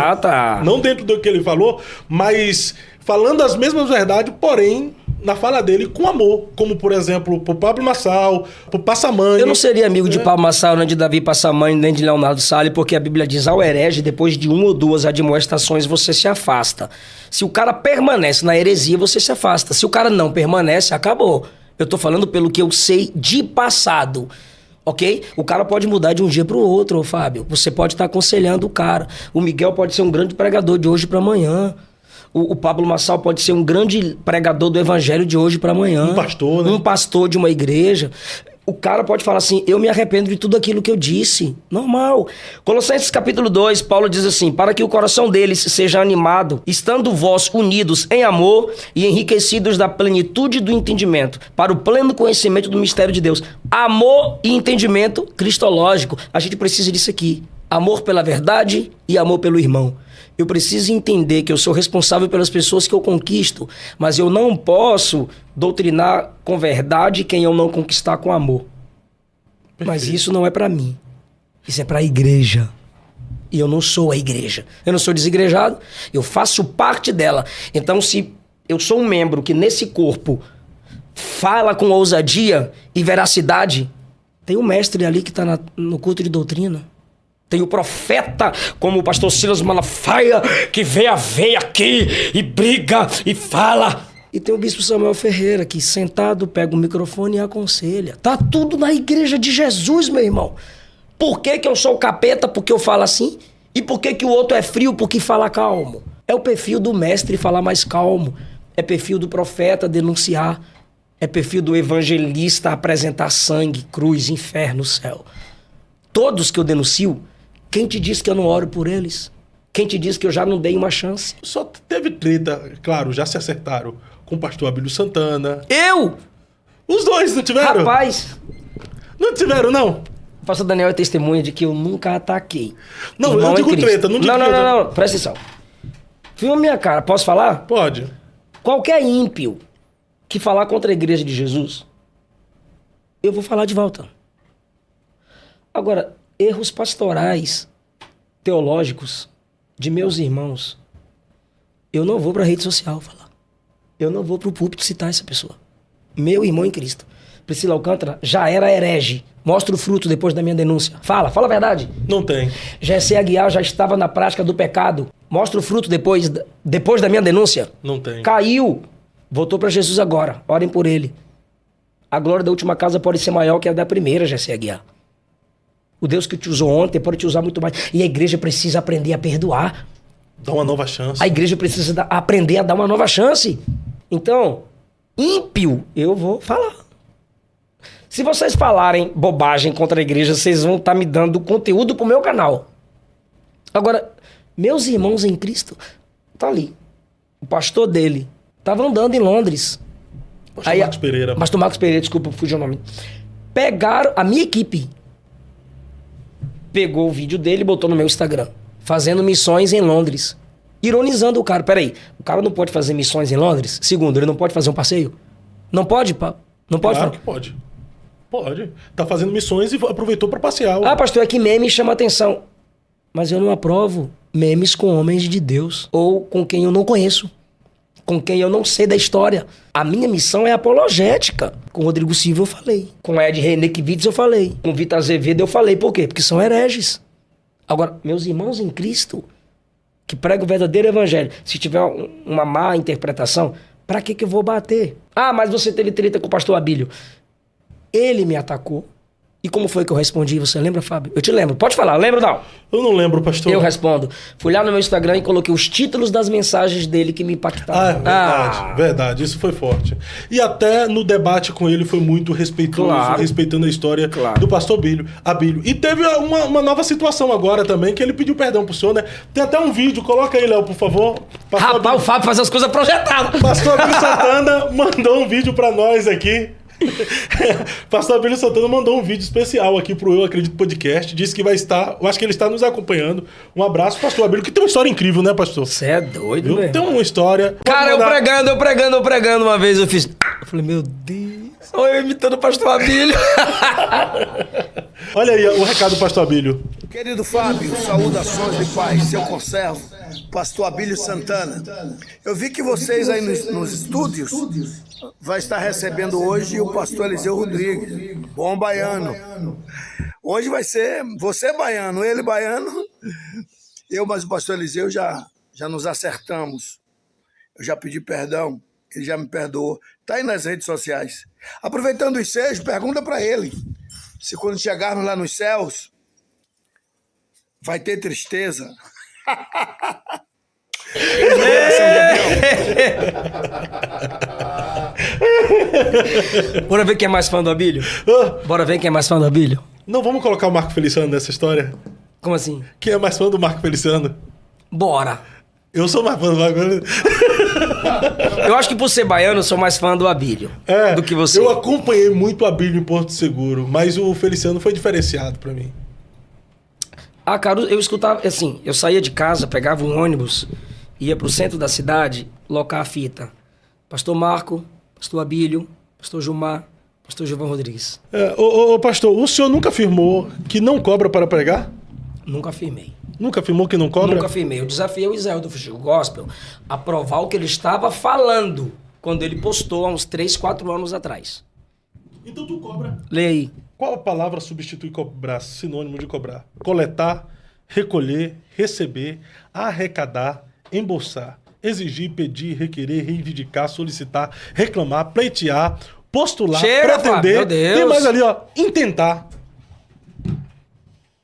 não dentro do que ele falou, mas falando as mesmas verdades, porém, na fala dele com amor, como, por exemplo, pro Pablo Marçal, pro Passamani.
Eu não seria amigo de Pablo Marçal, nem de Davi Passamani, nem de Leonardo Salles, porque a Bíblia diz ao herege, depois de 1 ou 2 admoestações, você se afasta. Se o cara permanece na heresia, você se afasta. Se o cara não permanece, acabou. Eu tô falando pelo que eu sei de passado. Ok? O cara pode mudar de um dia para o outro, ô Fábio. Você pode estar aconselhando o cara. O Miguel pode ser um grande pregador de hoje para amanhã. O Pablo Marçal pode ser um grande pregador do evangelho de hoje para amanhã.
Um pastor, né?
Um pastor de uma igreja. O cara pode falar assim, eu me arrependo de tudo aquilo que eu disse. Normal. Colossenses capítulo 2, Paulo diz assim, para que o coração deles seja animado, estando vós unidos em amor e enriquecidos da plenitude do entendimento, para o pleno conhecimento do mistério de Deus. Amor e entendimento cristológico. A gente precisa disso aqui. Amor pela verdade e amor pelo irmão. Eu preciso entender que eu sou responsável pelas pessoas que eu conquisto, mas eu não posso doutrinar com verdade quem eu não conquistar com amor. Perfeito. Mas isso não é para mim. Isso é para a igreja. E eu não sou a igreja. Eu não sou desigrejado, eu faço parte dela. Então, se eu sou um membro que nesse corpo fala com ousadia e veracidade, tem um mestre ali que está no culto de doutrina. Tem o profeta, como o pastor Silas Malafaia, que veio aqui e briga e fala. E tem o bispo Samuel Ferreira, que sentado pega o microfone e aconselha. Tá tudo na igreja de Jesus, meu irmão. Por que eu sou o capeta porque eu falo assim? E por que o outro é frio porque fala calmo? É o perfil do mestre falar mais calmo. É perfil do profeta denunciar. É perfil do evangelista apresentar sangue, cruz, inferno, céu. Todos que eu denuncio, quem te disse que eu não oro por eles? Quem te disse que eu já não dei uma chance?
Só teve treta, claro, já se acertaram com o pastor Abílio Santana.
Eu?
Os dois não tiveram?
Rapaz.
Não tiveram, não?
O pastor Daniel é testemunha de que eu nunca ataquei.
Não, eu digo treta, não digo treta.
Não, presta atenção. Filma minha cara, posso falar?
Pode.
Qualquer ímpio que falar contra a igreja de Jesus, eu vou falar de volta. Agora, erros pastorais, teológicos, de meus irmãos, eu não vou para a rede social falar. Eu não vou para o púlpito citar essa pessoa. Meu irmão em Cristo. Priscila Alcântara já era herege. Mostra o fruto depois da minha denúncia. Fala a verdade.
Não tem.
Jessé Aguiar já estava na prática do pecado. Mostra o fruto depois da minha denúncia.
Não tem.
Caiu. Voltou para Jesus agora. Orem por ele. A glória da última casa pode ser maior que a da primeira, Jessé Aguiar. O Deus que te usou ontem pode te usar muito mais. E a igreja precisa aprender a perdoar.
Dá uma nova chance.
A igreja precisa aprender a dar uma nova chance. Então, ímpio, eu vou falar. Se vocês falarem bobagem contra a igreja, vocês vão estar me dando conteúdo pro meu canal. Agora, meus irmãos em Cristo, tá ali. O pastor dele tava andando em Londres.
Pastor Marcos Pereira.
Pastor Marcos Pereira, desculpa, fugiu o nome. Pegaram a minha equipe. Pegou o vídeo dele e botou no meu Instagram. Fazendo missões em Londres. Ironizando o cara. Peraí, o cara não pode fazer missões em Londres? Segundo, ele não pode fazer um passeio? Não pode, pá? Não pode?
Claro que pode. Pode. Tá fazendo missões e aproveitou para passear.
Ah, pastor, é que meme chama atenção. Mas eu não aprovo memes com homens de Deus. Ou com quem eu não conheço. Com quem eu não sei da história. A minha missão é apologética. Com o Rodrigo Silva eu falei. Com o Ed Renekiewicz eu falei. Com o Vitor Azevedo eu falei. Por quê? Porque são hereges. Agora, meus irmãos em Cristo, que pregam o verdadeiro evangelho, se tiver uma má interpretação, pra que eu vou bater? Ah, mas você teve treta com o pastor Abílio. Ele me atacou. E como foi que eu respondi? Você lembra, Fábio? Eu te lembro. Pode falar, lembro não?
Eu não lembro, pastor.
Eu respondo. Fui lá no meu Instagram e coloquei os títulos das mensagens dele que me impactaram.
Ah, é verdade. Verdade, isso foi forte. E até no debate com ele foi muito respeitoso,
Claro.
respeitando a história
Claro.
do pastor Abílio. E teve uma nova situação agora também, que ele pediu perdão pro senhor, né? Tem até um vídeo, coloca aí, Léo, por favor.
Rapaz, o Fábio faz as coisas projetadas.
Pastor Abílio Santana mandou um vídeo pra nós aqui. Pastor Abílio Santana mandou um vídeo especial aqui pro Eu Acredito Podcast. Disse que vai estar, eu acho que ele está nos acompanhando. Um abraço, pastor Abílio, que tem uma história incrível, né, pastor?
Você é doido,
Viu?
velho.
Tem uma história.
Cara,
Pode mandar.
eu pregando uma vez, eu fiz... Eu falei, meu Deus. Olha eu imitando o pastor Abílio.
Olha aí o recado do pastor Abílio.
Querido Fábio, saudações de paz, seu conservo, pastor Abílio Santana. Eu vi que vocês aí nos estúdios vai estar recebendo hoje o pastor Eliseu Rodrigues, bom baiano. Hoje vai ser você baiano, ele baiano, mas o pastor Eliseu já nos acertamos. Eu já pedi perdão, ele já me perdoou. Está aí nas redes sociais. Aproveitando o ensejo, pergunta para ele se quando chegarmos lá nos céus vai ter tristeza.
Bora ver quem é mais fã do Abílio? Bora ver quem é mais fã do Abílio?
Não vamos colocar o Marco Feliciano nessa história?
Como assim?
Quem é mais fã do Marco Feliciano?
Bora.
Eu sou mais fã do Marco Feliciano.
Eu acho que por ser baiano, eu sou mais fã do Abílio do que você.
Eu acompanhei muito o Abílio em Porto Seguro, mas o Feliciano foi diferenciado pra mim.
Ah, cara, eu escutava, assim, eu saía de casa, pegava um ônibus, ia pro centro da cidade, locar a fita. Pastor Marco, pastor Abílio, pastor Gilmar, pastor Gilvan Rodrigues.
Pastor, o senhor nunca afirmou que não cobra para pregar?
Nunca afirmei.
Nunca afirmou que não cobra?
Nunca afirmei. Eu desafiei o Israel do Fuxico Gospel a provar o que ele estava falando quando ele postou há uns 3, 4 anos atrás.
Então tu cobra.
Lê aí.
Qual a palavra substitui cobrar, sinônimo de cobrar? Coletar, recolher, receber, arrecadar, embolsar, exigir, pedir, requerer, reivindicar, solicitar, reclamar, pleitear, postular,
Chega, Fábio,
pretender.
meu Deus.
Tem mais ali, ó, intentar.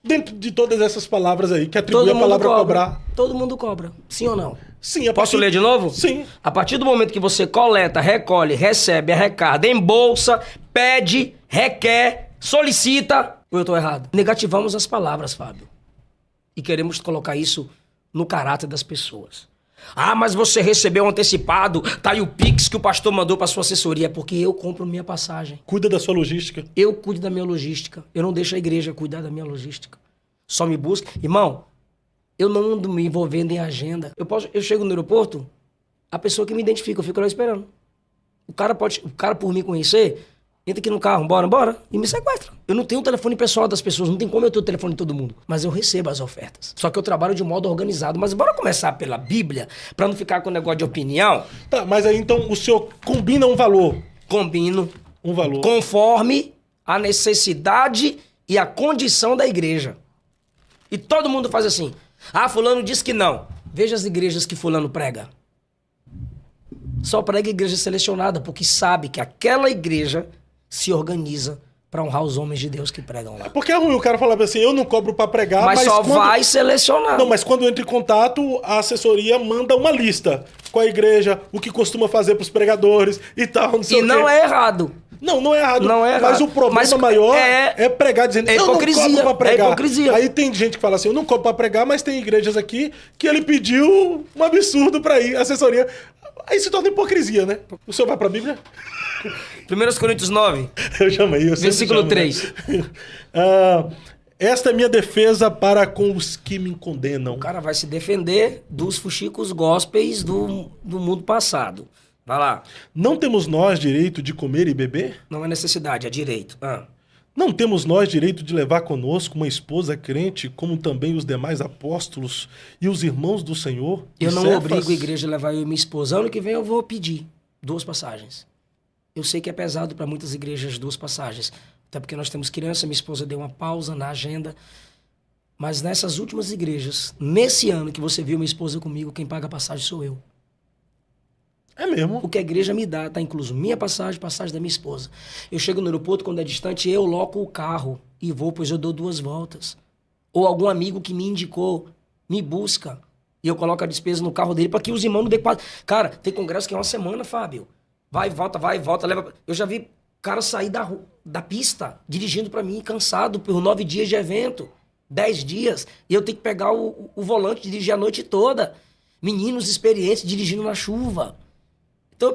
Dentro de todas essas palavras aí, que atribui a palavra cobrar.
Todo mundo cobra. Sim ou não?
Sim,
Posso ler de novo?
Sim.
A partir do momento que você coleta, recolhe, recebe, arrecada, embolsa, pede, requer, solicita... Ou eu tô errado? Negativamos as palavras, Fábio. E queremos colocar isso no caráter das pessoas. Ah, mas você recebeu um antecipado, tá aí o Pix que o pastor mandou pra sua assessoria. É porque eu compro minha passagem.
Cuida da sua logística.
Eu cuido da minha logística. Eu não deixo a igreja cuidar da minha logística. Só me busca. Irmão, eu não ando me envolvendo em agenda. Eu chego no aeroporto, a pessoa que me identifica, eu fico lá esperando. O cara por me conhecer, entra aqui no carro, bora, e me sequestra. Eu não tenho o telefone pessoal das pessoas, não tem como eu ter o telefone de todo mundo. Mas eu recebo as ofertas. Só que eu trabalho de modo organizado. Mas bora começar pela Bíblia, pra não ficar com o negócio de opinião.
Tá, mas aí então o senhor combina um valor.
Combino.
Um valor.
Conforme a necessidade e a condição da igreja. E todo mundo faz assim. Ah, fulano diz que não. Veja as igrejas que fulano prega. Só prega igreja selecionada, porque sabe que aquela igreja se organiza para honrar os homens de Deus que pregam lá.
Porque é ruim o cara falar assim, eu não cobro pra pregar,
Mas só
quando...
vai selecionar.
Não, mas quando entra em contato, a assessoria manda uma lista com a igreja, o que costuma fazer pros pregadores e tal, não sei
E
o quê.
não é errado.
Não é errado.
Não é errado.
Mas o problema maior é pregar dizendo, eu não cobro pra pregar.
É hipocrisia.
Aí tem gente que fala assim, eu não cobro pra pregar, mas tem igrejas aqui que ele pediu um absurdo pra ir, assessoria. Aí se torna hipocrisia, né? O senhor vai pra Bíblia?
1 Coríntios 9.
Eu chamei.
Versículo 3.
Esta é minha defesa para com os que me condenam.
O cara vai se defender dos fuxicos gospels do mundo passado. Vai lá.
Não temos nós direito de comer e beber?
Não é necessidade, é direito.
Não temos nós direito de levar conosco uma esposa crente, como também os demais apóstolos e os irmãos do Senhor?
Eu não obrigo a igreja a levar eu e minha esposa. Ano que vem eu vou pedir 2 passagens. Eu sei que é pesado para muitas igrejas 2 passagens. Até porque nós temos criança, minha esposa deu uma pausa na agenda. Mas nessas últimas igrejas, nesse ano que você viu minha esposa comigo, quem paga a passagem sou eu.
É mesmo?
O que a igreja me dá, tá incluso minha passagem, passagem da minha esposa. Eu chego no aeroporto, quando é distante, eu loco o carro e vou, pois eu dou 2 voltas. Ou algum amigo que me indicou, me busca, e eu coloco a despesa no carro dele para que os irmãos não dêem quase... Cara, tem congresso que é uma semana, Fábio. Vai e volta, leva... Eu já vi cara sair da pista, dirigindo para mim, cansado, por 9 dias de evento, 10 dias, e eu tenho que pegar o volante, dirigir a noite toda. Meninos experientes dirigindo na chuva. Então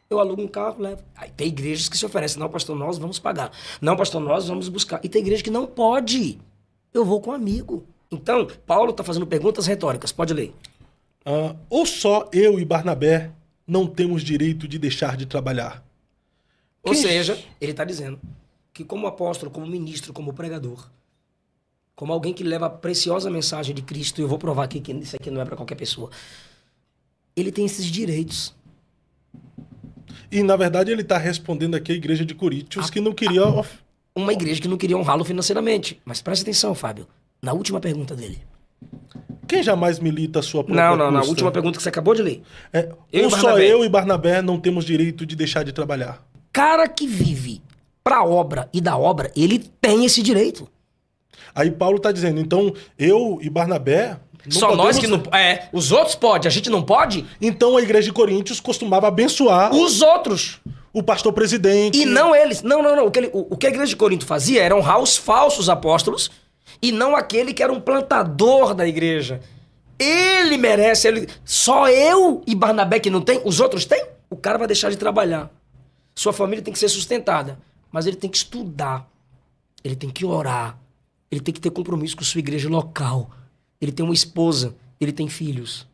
eu alugo um carro, levo. Aí tem igrejas que se oferecem, não, pastor, nós vamos pagar. Não, pastor, nós vamos buscar. E tem igreja que não pode. Eu vou com um amigo. Então, Paulo está fazendo perguntas retóricas. Pode ler.
Ou só eu e Barnabé não temos direito de deixar de trabalhar?
Ou seja, ele está dizendo que como apóstolo, como ministro, como pregador, como alguém que leva a preciosa mensagem de Cristo, e eu vou provar aqui que isso aqui não é para qualquer pessoa, ele tem esses direitos.
E, na verdade, ele está respondendo aqui a igreja de Coríntios que não queria...
Uma igreja que não queria honrá-lo financeiramente. Mas preste atenção, Fábio, na última pergunta dele.
Quem jamais milita a sua própria
Não, na última pergunta que você acabou de ler.
Ou só eu e Barnabé não temos direito de deixar de trabalhar?
Cara que vive pra obra e da obra, ele tem esse direito.
Aí Paulo está dizendo, então eu e Barnabé...
Só nós que não... os outros podem, a gente não pode?
Então a igreja de Coríntios costumava abençoar...
os outros.
O pastor presidente...
E não eles. Não. O que a igreja de Corinto fazia era honrar os falsos apóstolos e não aquele que era um plantador da igreja. Ele merece... Só eu e Barnabé que não tem? Os outros têm? O cara vai deixar de trabalhar. Sua família tem que ser sustentada. Mas ele tem que estudar. Ele tem que orar. Ele tem que ter compromisso com sua igreja local. Ele tem uma esposa. Ele tem filhos.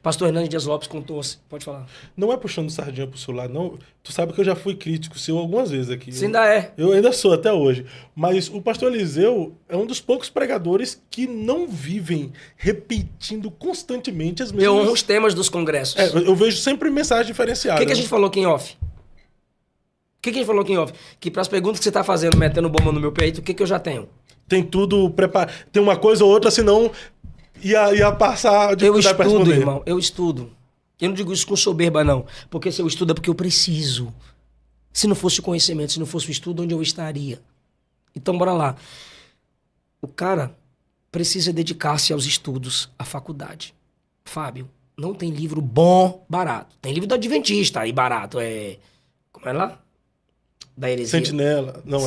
Pastor Hernandes Dias Lopes contou... Pode falar.
Não é puxando sardinha pro seu lado, não. Tu sabe que eu já fui crítico seu algumas vezes aqui.
Você ainda é.
Eu ainda sou até hoje. Mas o pastor Eliseu é um dos poucos pregadores que não vivem repetindo constantemente as mesmas...
Eu honro os temas dos congressos.
Eu vejo sempre mensagem diferenciada.
O que a gente falou aqui em off? O que a gente falou aqui em off? Que para as perguntas que você tá fazendo, metendo bomba no meu peito, o que eu já tenho?
Tem tudo preparado. Tem uma coisa ou outra, senão ia passar de
Eu estudo, irmão. Eu estudo. Eu não digo isso com soberba, não. Porque se eu estudo é porque eu preciso. Se não fosse o conhecimento, se não fosse o estudo, onde eu estaria? Então, bora lá. O cara precisa dedicar-se aos estudos, à faculdade. Fábio, não tem livro bom, barato. Tem livro do Adventista aí, barato. Como é lá? Da heresia.
Sentinela. Não,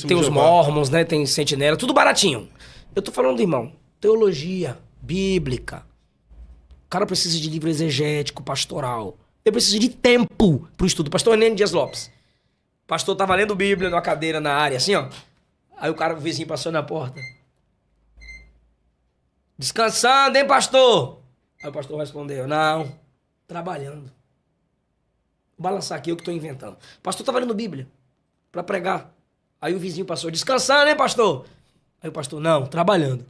tem os Mormons, né? Tem Sentinela. Tudo baratinho. Eu tô falando, irmão, teologia bíblica. O cara precisa de livro exegético, pastoral. Ele precisa de tempo pro estudo. Pastor Hernandes Dias Lopes. O pastor tava lendo Bíblia numa cadeira na área, assim, ó. Aí o vizinho passou na porta. Descansando, hein, pastor? Aí o pastor respondeu, não, trabalhando. Vou balançar aqui, eu que tô inventando. O pastor tava lendo Bíblia pra pregar. Aí o vizinho passou, descansando, hein, pastor? Aí o pastor, não, trabalhando.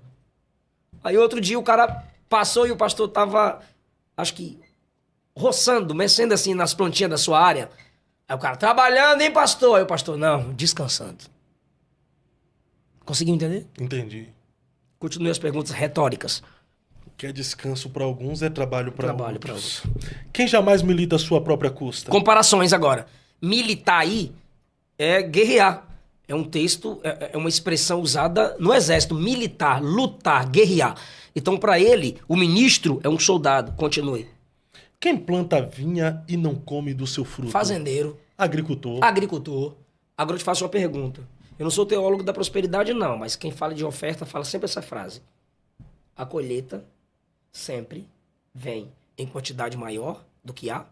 Aí outro dia o cara passou e o pastor tava, acho que, roçando, mexendo assim nas plantinhas da sua área. Aí o cara, trabalhando, hein, pastor? Aí o pastor, não, descansando. Conseguiu entender?
Entendi.
Continue as perguntas retóricas.
O que é descanso para alguns é trabalho para outros. Quem jamais milita a sua própria custa?
Comparações agora. Militar aí é guerrear. É um texto, é uma expressão usada no exército. Militar, lutar, guerrear. Então, para ele, o ministro é um soldado. Continue.
Quem planta a vinha e não come do seu fruto?
Fazendeiro.
Agricultor.
Agricultor. Agora eu te faço uma pergunta. Eu não sou teólogo da prosperidade, não, mas quem fala de oferta fala sempre essa frase. A colheita sempre vem em quantidade maior do que a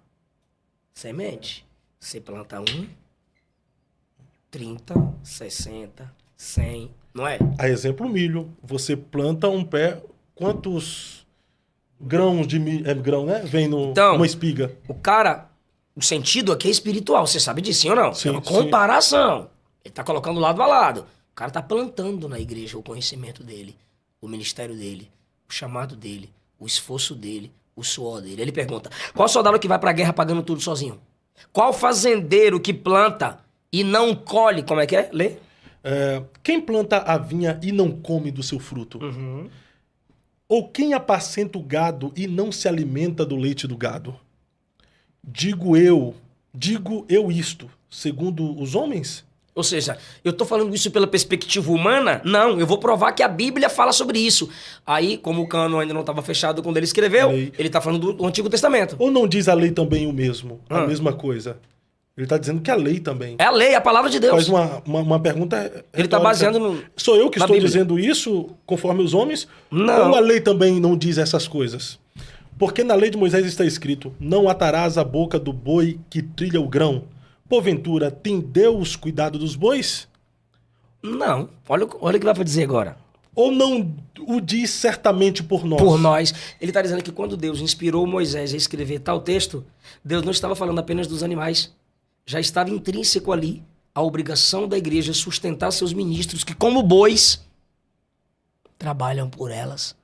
semente. Você planta 30, 60, 100, não é?
A exemplo, o milho. Você planta um pé, quantos grãos de milho, grão, né? Vem numa espiga.
O sentido aqui é espiritual, você sabe disso, sim ou não?
Sim,
é uma comparação. Ele tá colocando lado a lado. O cara tá plantando na igreja o conhecimento dele, o ministério dele, o chamado dele, o esforço dele, o suor dele. Ele pergunta, qual soldado que vai pra guerra pagando tudo sozinho? Qual fazendeiro que planta e não colhe? Como é que é? Lê.
Quem planta a vinha e não come do seu fruto? Ou quem apacenta o gado e não se alimenta do leite do gado? Digo eu isto, segundo os homens?
Ou seja, eu tô falando isso pela perspectiva humana? Não, eu vou provar que a Bíblia fala sobre isso. Aí, como o cano ainda não estava fechado quando ele escreveu, ele tá falando do Antigo Testamento.
Ou não diz a lei também o mesmo? A mesma coisa? Ele tá dizendo que a lei também.
É a lei, é a palavra de Deus.
Faz uma pergunta.
Ele tá baseando no.
Sou eu que estou
Bíblia.
dizendo isso conforme os homens?
Não.
Ou a lei também não diz essas coisas? Porque na lei de Moisés está escrito: não atarás a boca do boi que trilha o grão. Porventura, tem Deus cuidado dos bois?
Não. Olha o que vai pra dizer agora.
Ou não o diz certamente por nós?
Por nós. Ele está dizendo que quando Deus inspirou Moisés a escrever tal texto, Deus não estava falando apenas dos animais. Já estava intrínseco ali a obrigação da igreja sustentar seus ministros, que como bois, trabalham por elas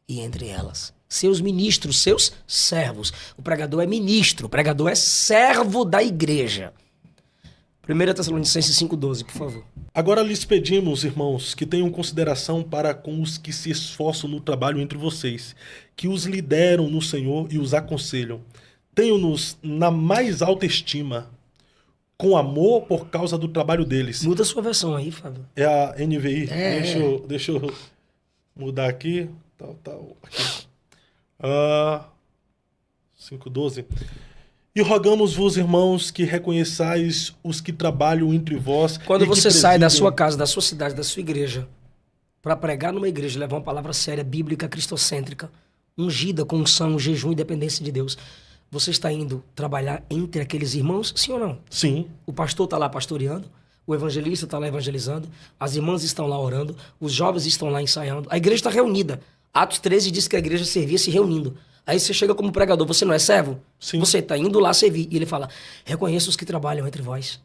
e entre elas. Seus ministros, seus servos. O pregador é ministro, o pregador é servo da igreja. 1 Tessalonicenses 5,12, por favor.
Agora lhes pedimos, irmãos, que tenham consideração para com os que se esforçam no trabalho entre vocês, que os lideram no Senhor e os aconselham. Tenham-nos na mais alta estima, com amor por causa do trabalho deles.
Muda a sua versão aí, Fábio.
É a NVI. Deixa eu mudar aqui. Aqui. 5,12. E rogamos-vos, irmãos, que reconheçais os que trabalham entre vós.
Quando você sai
presidem...
da sua casa, da sua cidade, da sua igreja, para pregar numa igreja, levar uma palavra séria, bíblica, cristocêntrica, ungida com unção, jejum e dependência de Deus, você está indo trabalhar entre aqueles irmãos, sim ou não?
Sim.
O pastor está lá pastoreando, o evangelista está lá evangelizando, as irmãs estão lá orando, os jovens estão lá ensaiando, a igreja está reunida. Atos 13 diz que a igreja servia se reunindo. Aí você chega como pregador, você não é servo?
Sim.
Você está indo lá servir. E ele fala, reconheça os que trabalham entre vós.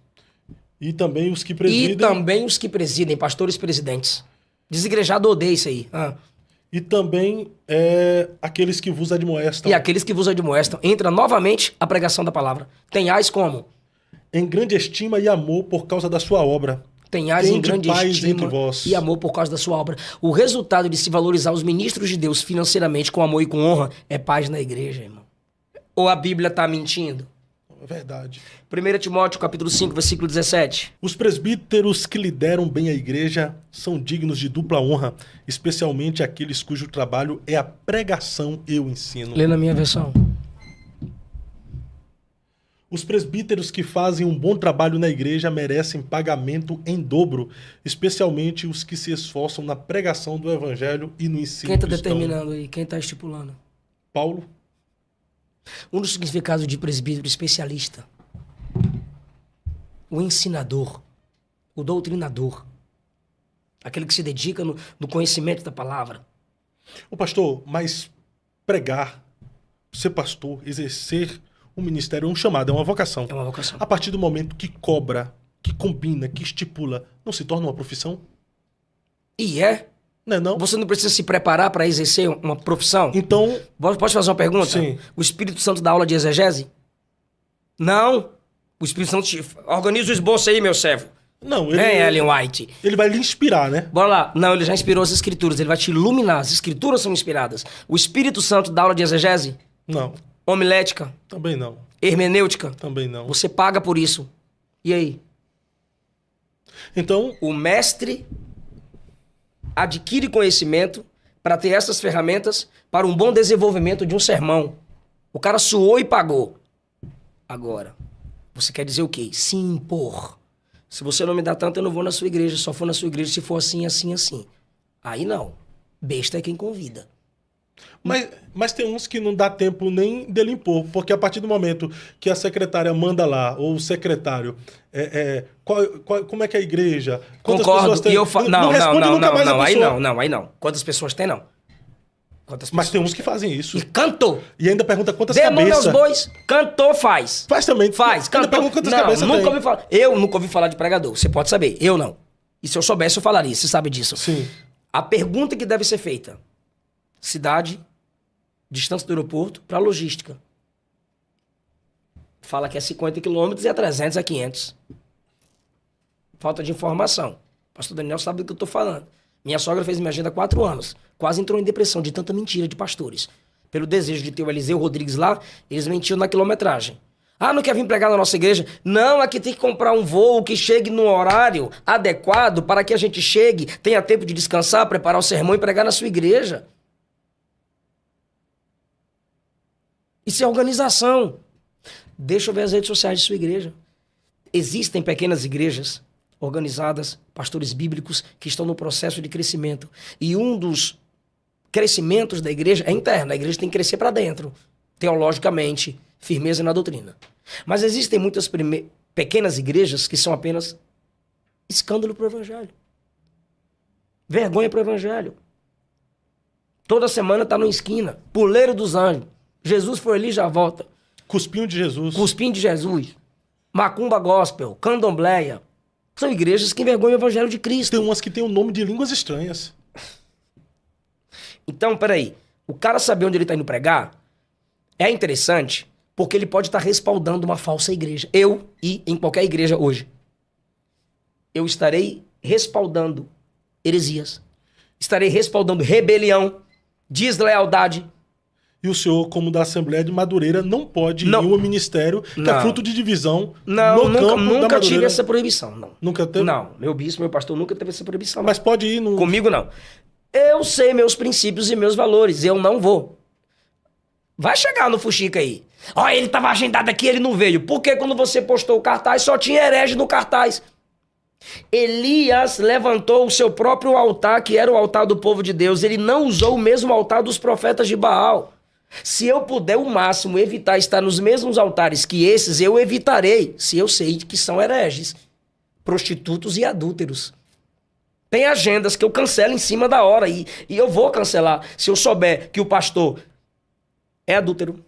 E também os que presidem.
E também os que presidem, pastores presidentes. Desigrejado odeia isso aí.
E também aqueles que vos admoestam.
E aqueles que vos admoestam. Entra novamente a pregação da palavra. Tenhais como?
Em grande estima e amor por causa da sua obra.
Tenhais em grande estima
entre vós.
e amor por causa da sua obra. O resultado de se valorizar os ministros de Deus financeiramente com amor e com honra é paz na igreja, irmão. Ou a Bíblia está mentindo?
É verdade.
1 Timóteo, capítulo 5, versículo 17.
Os presbíteros que lideram bem a igreja são dignos de dupla honra, especialmente aqueles cujo trabalho é a pregação e o ensino.
Lê na minha versão.
Os presbíteros que fazem um bom trabalho na igreja merecem pagamento em dobro, especialmente os que se esforçam na pregação do evangelho e no ensino
Quem está
cristão.
determinando aí? Quem está estipulando?
Paulo.
Um dos significados de presbítero especialista. O ensinador. O doutrinador. Aquele que se dedica no conhecimento da palavra.
Ô pastor, mas pregar, ser pastor, exercer um ministério é um chamado, é uma vocação.
É uma vocação.
A partir do momento que cobra, que combina, que estipula, não se torna uma profissão?
E é?
Não é não?
Você não precisa se preparar para exercer uma profissão?
Então...
Pode fazer uma pergunta?
Sim.
O Espírito Santo dá aula de exegese? Não. O Espírito Santo organiza o esboço aí, meu servo.
Não,
Vem, Ellen White.
Ele vai lhe inspirar, né?
Bora lá. Não, ele já inspirou as escrituras. Ele vai te iluminar. As escrituras são inspiradas. O Espírito Santo dá aula de exegese?
Não.
Homilética?
Também não.
Hermenêutica?
Também não.
Você paga por isso. E aí?
Então...
O mestre adquire conhecimento para ter essas ferramentas para um bom desenvolvimento de um sermão. O cara suou e pagou. Agora, Você quer dizer o quê? Se impor. Se você não me dá tanto, eu não vou na sua igreja. Só for na sua igreja se for assim, assim, assim. Aí não. Besta é quem convida.
Mas tem uns que não dá tempo nem dele impor, porque a partir do momento que a secretária manda lá, ou o secretário, como é que é a igreja? Quantas
Concordo.
pessoas tem?
E eu
Não responde nunca mais a pessoa.
Aí não. Quantas pessoas tem, não.
Mas tem uns que fazem isso.
E cantou.
E ainda pergunta quantas
Dê mão aos
cabeças.
bois. Cantor faz.
Faz também.
Faz.
Ainda
Cantor.
pergunta quantas
Não,
cabeças
nunca
tem.
ouvi falar. Eu nunca ouvi falar de pregador. Você pode saber. Eu não. E se eu soubesse, eu falaria. Você sabe disso.
Sim.
A pergunta que deve ser feita. Cidade, distância do aeroporto para logística. Fala que é 50 quilômetros e é 300 a 500. Falta de informação. O pastor Daniel sabe do que eu tô falando. Minha sogra fez minha agenda há 4 anos. Quase entrou em depressão de tanta mentira de pastores. Pelo desejo de ter o Eliseu Rodrigues lá, eles mentiam na quilometragem. Ah, não quer vir pregar na nossa igreja? Não, aqui tem que comprar um voo que chegue no horário adequado para que a gente chegue, tenha tempo de descansar, preparar o sermão e pregar na sua igreja. Isso é organização. Deixa eu ver as redes sociais de sua igreja. Existem pequenas igrejas organizadas, pastores bíblicos, que estão no processo de crescimento. E um dos crescimentos da igreja é interno. A igreja tem que crescer para dentro, teologicamente, firmeza na doutrina. Mas existem muitas pequenas igrejas que são apenas escândalo para o evangelho. Vergonha para o evangelho. Toda semana está numa esquina. Puleiro dos anjos. Jesus foi ali e já volta.
Cuspinho de Jesus.
Cuspinho de Jesus. Macumba gospel. Candombleia. São igrejas que envergonham o evangelho de Cristo.
Tem umas que tem o nome de línguas estranhas.
Então, peraí. O cara saber onde ele está indo pregar é interessante porque ele pode estar respaldando uma falsa igreja. Eu, e em qualquer igreja hoje, eu estarei respaldando heresias. Estarei respaldando rebelião, deslealdade.
E o senhor, como da Assembleia de Madureira, não pode ir em um ministério que é fruto de divisão
não,
no campo da
nunca
Madureira.
tive essa proibição, não.
Nunca teve?
Não, meu bispo, meu pastor nunca teve essa proibição.
Mas pode ir no...
Comigo, não. Eu sei meus princípios e meus valores, eu não vou. Vai chegar no Fuxica aí. Ó, ele tava agendado aqui, ele não veio. Por que quando você postou o cartaz, só tinha herege no cartaz? Elias levantou o seu próprio altar, que era o altar do povo de Deus. Ele não usou o mesmo altar dos profetas de Baal. Se eu puder o máximo evitar estar nos mesmos altares que esses, eu evitarei, se eu sei que são hereges, prostitutos e adúlteros. Tem agendas que eu cancelo em cima da hora e eu vou cancelar se eu souber que o pastor é adúltero,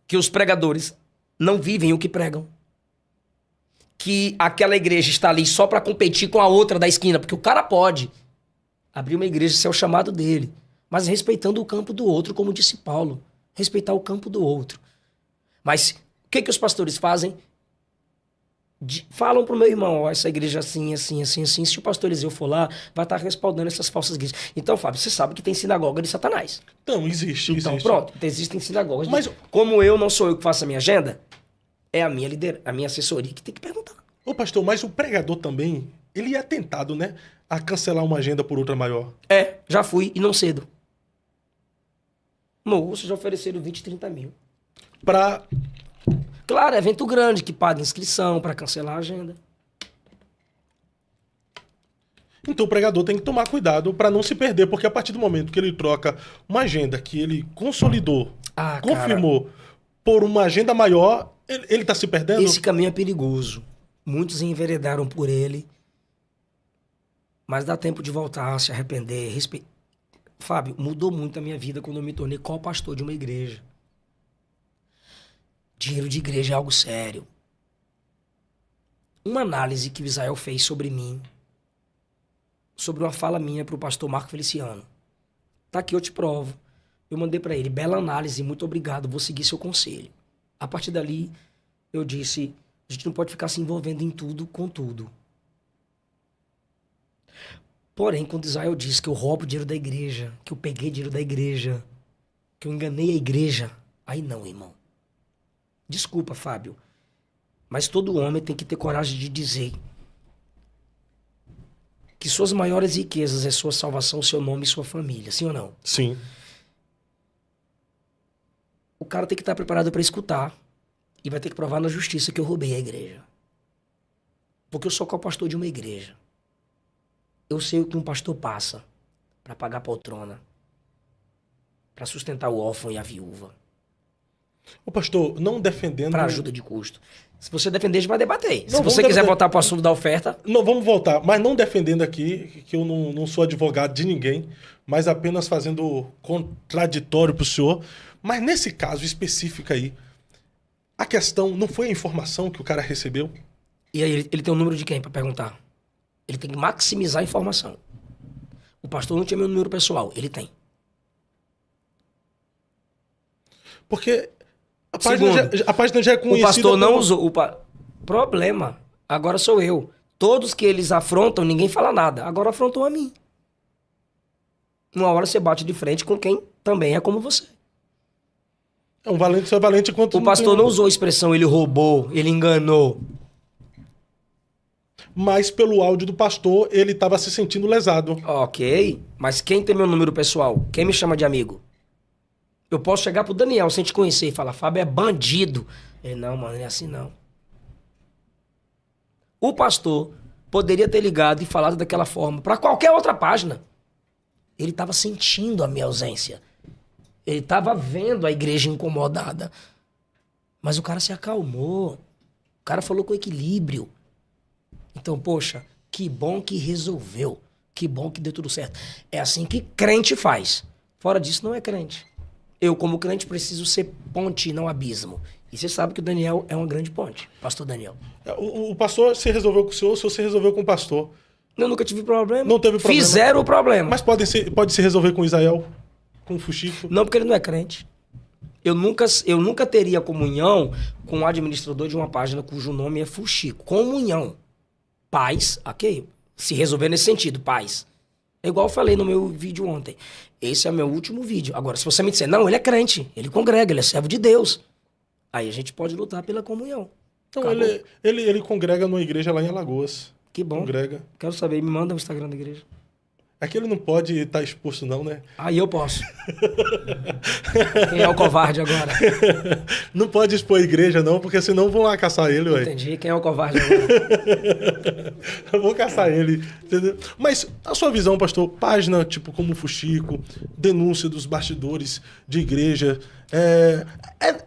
que os pregadores não vivem o que pregam, que aquela igreja está ali só para competir com a outra da esquina, porque o cara pode abrir uma igreja se é o chamado dele, mas respeitando o campo do outro, como disse Paulo. Respeitar o campo do outro. Mas o que os pastores fazem? Falam pro meu irmão, ó, essa igreja assim, assim, assim, assim. Se o pastor Eliseu for lá, vai estar respaldando essas falsas igrejas. Então, Fábio, você sabe que tem sinagoga de Satanás.
Então, existe.
Pronto, existem sinagogas. Mas como eu não sou eu que faço a minha agenda, é a minha assessoria que tem que perguntar.
Ô, pastor, mas o pregador também, ele é tentado, né? A cancelar uma agenda por outra maior.
Já fui, e não cedo. Moço, já ofereceram 20, 30 mil. Claro, é evento grande que paga inscrição para cancelar a agenda.
Então o pregador tem que tomar cuidado para não se perder, porque a partir do momento que ele troca uma agenda que ele consolidou, confirmou, por uma agenda maior, ele tá se perdendo?
Esse caminho é perigoso. Muitos enveredaram por ele, mas dá tempo de voltar, se arrepender, Fábio, mudou muito a minha vida quando eu me tornei co-pastor de uma igreja. Dinheiro de igreja é algo sério. Uma análise que o Israel fez sobre mim, sobre uma fala minha para o pastor Marco Feliciano. Tá aqui, eu te provo. Eu mandei para ele, bela análise, muito obrigado, vou seguir seu conselho. A partir dali, eu disse, a gente não pode ficar se envolvendo em tudo com tudo. Porém, quando Israel disse que eu roubo dinheiro da igreja, que eu peguei dinheiro da igreja, que eu enganei a igreja, aí não, irmão. Desculpa, Fábio, mas todo homem tem que ter coragem de dizer que suas maiores riquezas é sua salvação, seu nome e sua família, sim ou não?
Sim.
O cara tem que estar preparado para escutar E vai ter que provar na justiça que eu roubei a igreja. Porque eu sou co-pastor de uma igreja. Eu sei o que um pastor passa para pagar a poltrona, para sustentar o órfão e a viúva.
O pastor, não defendendo...
Para ajuda de custo. Se você defender, a gente vai debater.
Não,
Se você quiser voltar para o assunto da oferta...
Não, vamos voltar. Mas não defendendo aqui, que eu não sou advogado de ninguém, mas apenas fazendo contraditório para o senhor. Mas nesse caso específico aí, a questão não foi a informação que o cara recebeu?
E aí ele tem o número de quem para perguntar? Ele tem que maximizar a informação. O pastor não tinha meu número pessoal. Ele tem.
Porque a página já é conhecida...
O pastor não usou... Problema. Agora sou eu. Todos que eles afrontam, ninguém fala nada. Agora afrontou a mim. Uma hora você bate de frente com quem também é como você.
É um valente, só é valente quanto...
O pastor não usou a expressão ele roubou, ele enganou.
Mas pelo áudio do pastor, ele estava se sentindo lesado.
Ok, mas quem tem meu número pessoal? Quem me chama de amigo? Eu posso chegar pro Daniel sem te conhecer e falar, Fábio é bandido. Ele, não, mano, não é assim não. O pastor poderia ter ligado e falado daquela forma para qualquer outra página. Ele estava sentindo a minha ausência. Ele estava vendo a igreja incomodada. Mas o cara se acalmou. O cara falou com equilíbrio. Então, poxa, que bom que resolveu. Que bom que deu tudo certo. É assim que crente faz. Fora disso, não é crente. Eu, como crente, preciso ser ponte, não abismo. E você sabe que o Daniel é uma grande ponte. Pastor Daniel.
O pastor se resolveu com o senhor se resolveu com o pastor.
Eu nunca tive problema.
Não teve problema.
Fizeram o problema.
Mas pode se resolver com Israel? Com o Fuxico?
Não, porque ele não é crente. Eu nunca teria comunhão com um administrador de uma página cujo nome é Fuxico. Comunhão. Paz, ok? Se resolver nesse sentido, paz. É igual eu falei no meu vídeo ontem. Esse é o meu último vídeo. Agora, se você me disser, não, ele é crente, ele congrega, ele é servo de Deus. Aí a gente pode lutar pela comunhão.
Então, ele congrega numa igreja lá em Alagoas.
Que bom.
Congrega.
Quero saber, me manda o Instagram da igreja.
É que ele não pode estar exposto não, né?
Aí eu posso. Quem é o covarde agora?
Não pode expor a igreja não, porque senão vão lá caçar ele, ué.
Entendi. Quem é o covarde agora?
Vou caçar ele, entendeu? Mas a sua visão, pastor, página tipo como o Fuxico, denúncia dos bastidores de igreja, é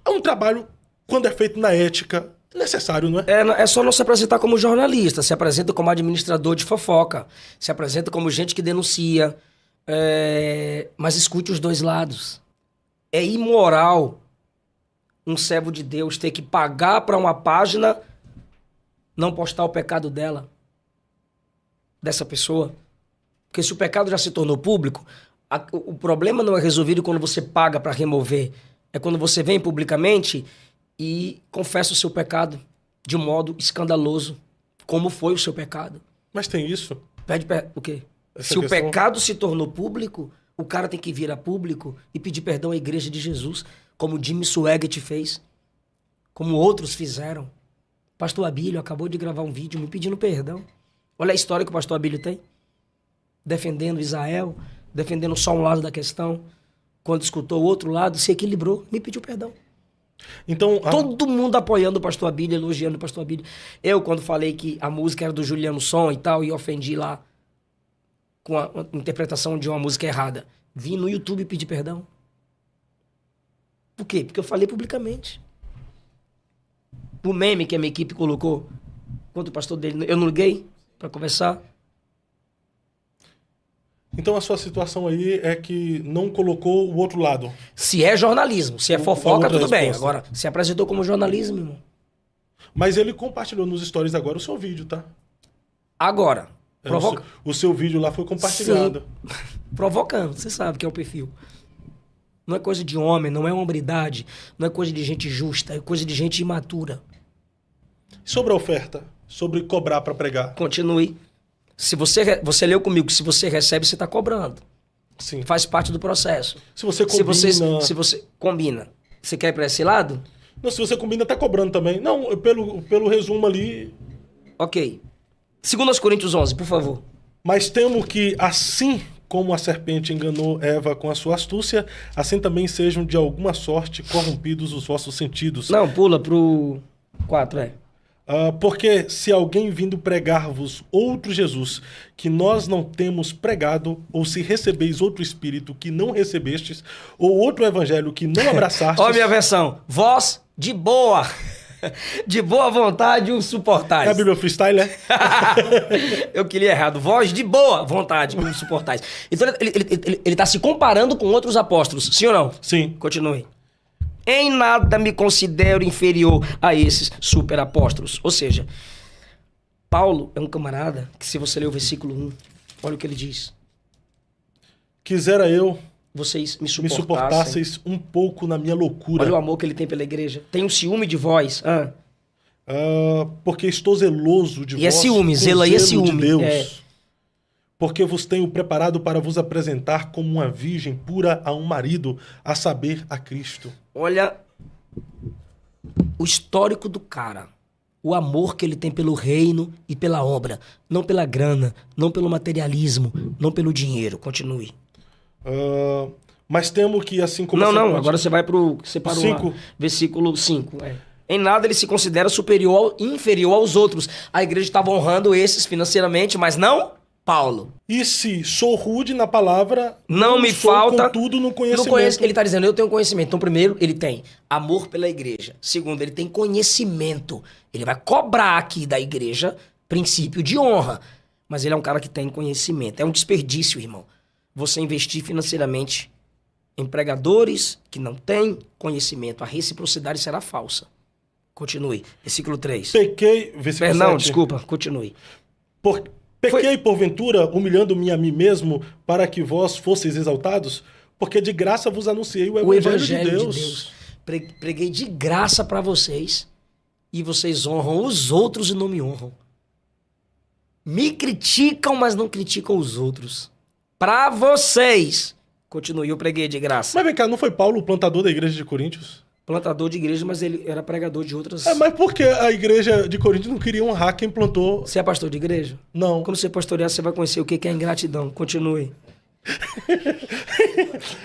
um trabalho, quando é feito na ética, necessário, não é?
É só não se apresentar como jornalista, se apresenta como administrador de fofoca, se apresenta como gente que denuncia, mas escute os dois lados. É imoral um servo de Deus ter que pagar para uma página não postar o pecado dessa pessoa. Porque se o pecado já se tornou público, o problema não é resolvido quando você paga para remover, é quando você vem publicamente e confessa o seu pecado de um modo escandaloso. Como foi o seu pecado?
Mas tem isso?
O quê?
Essa
Se
questão...
o pecado se tornou público, o cara tem que vir a público e pedir perdão à igreja de Jesus, como Jimmy Swaggart fez, como outros fizeram. Pastor Abílio acabou de gravar um vídeo me pedindo perdão. Olha a história que o pastor Abílio tem. Defendendo Israel, defendendo só um lado da questão. Quando escutou o outro lado, se equilibrou, me pediu perdão.
Então,
todo mundo apoiando o pastor Abílio, elogiando o pastor Abílio. Eu, quando falei que a música era do Juliano Som e tal, e ofendi lá com a interpretação de uma música errada, vim no YouTube pedir perdão. Por quê? Porque eu falei publicamente. O meme que a minha equipe colocou contra o pastor dele, eu não liguei para conversar.
Então a sua situação aí é que não colocou o outro lado.
Se é jornalismo, se é fofoca, tudo bem. Agora, se apresentou como jornalismo, irmão.
Mas ele compartilhou nos stories agora o seu vídeo, tá?
Agora.
O seu vídeo lá foi compartilhado.
Sim. Provocando, você sabe que é o perfil. Não é coisa de homem, não é hombridade, não é coisa de gente justa, é coisa de gente imatura.
Sobre a oferta, sobre cobrar para pregar.
Continue. Se você leu comigo, se você recebe, você está cobrando.
Sim.
Faz parte do processo.
Se você combina...
Se você combina. Você quer ir para esse lado?
Não, se você combina, tá cobrando também. Não, pelo resumo ali...
Ok. 2 Coríntios 11, por favor.
Mas temo que, assim como a serpente enganou Eva com a sua astúcia, assim também sejam de alguma sorte corrompidos os vossos sentidos.
Não, pula pro 4,
Porque se alguém vindo pregar-vos outro Jesus, que nós não temos pregado, ou se recebeis outro Espírito que não recebestes, ou outro Evangelho que não abraçastes...
Olha a minha versão. Vós de boa. De boa vontade o suportais.
É a Bíblia Freestyle, é?
Eu queria errado. Vós de boa vontade o suportais. Então ele tá se comparando com outros apóstolos. Sim ou não?
Sim.
Continue. Em nada me considero inferior a esses superapóstolos. Ou seja, Paulo é um camarada que, se você ler o versículo 1, olha o que ele diz.
Quisera eu
vocês me
suportasseis um pouco na minha loucura.
Olha o amor que ele tem pela igreja. Tem um ciúme de vós.
Porque estou zeloso de vós.
E é ciúme, zelo aí é ciúme.
De Deus. Porque vos tenho preparado para vos apresentar como uma virgem pura a um marido, a saber, a Cristo.
Olha o histórico do cara. O amor que ele tem pelo reino e pela obra. Não pela grana, não pelo materialismo, não pelo dinheiro. Continue.
Mas temo que assim como...
Não, agora você vai pro... Você parou
5.
Lá. Versículo 5. Em nada ele se considera inferior aos outros. A igreja estava honrando esses financeiramente, mas não Paulo.
E se sou rude na palavra,
não me falta...
Contudo, no conhecimento.
Ele está dizendo, eu tenho conhecimento. Então, primeiro, ele tem amor pela igreja. Segundo, ele tem conhecimento. Ele vai cobrar aqui da igreja princípio de honra. Mas ele é um cara que tem conhecimento. É um desperdício, irmão. Você investir financeiramente em pregadores que não têm conhecimento. A reciprocidade será falsa. Continue. Versículo 3.
Pequei... Versículo 7.
Não, desculpa. Continue.
Pequei, porventura, humilhando-me a mim mesmo, para que vós fosseis exaltados? Porque de graça vos anunciei o Evangelho de Deus.
Preguei de graça para vocês, e vocês honram os outros e não me honram. Me criticam, mas não criticam os outros. Para vocês. Continue, eu preguei de graça.
Mas vem cá, não foi Paulo o plantador da igreja de Coríntios?
Plantador de igreja, mas ele era pregador de outras...
Mas por que a igreja de Coríntios não queria honrar quem plantou?
Você é pastor de igreja?
Não.
Quando você pastorear, você vai conhecer o que é ingratidão. Continue.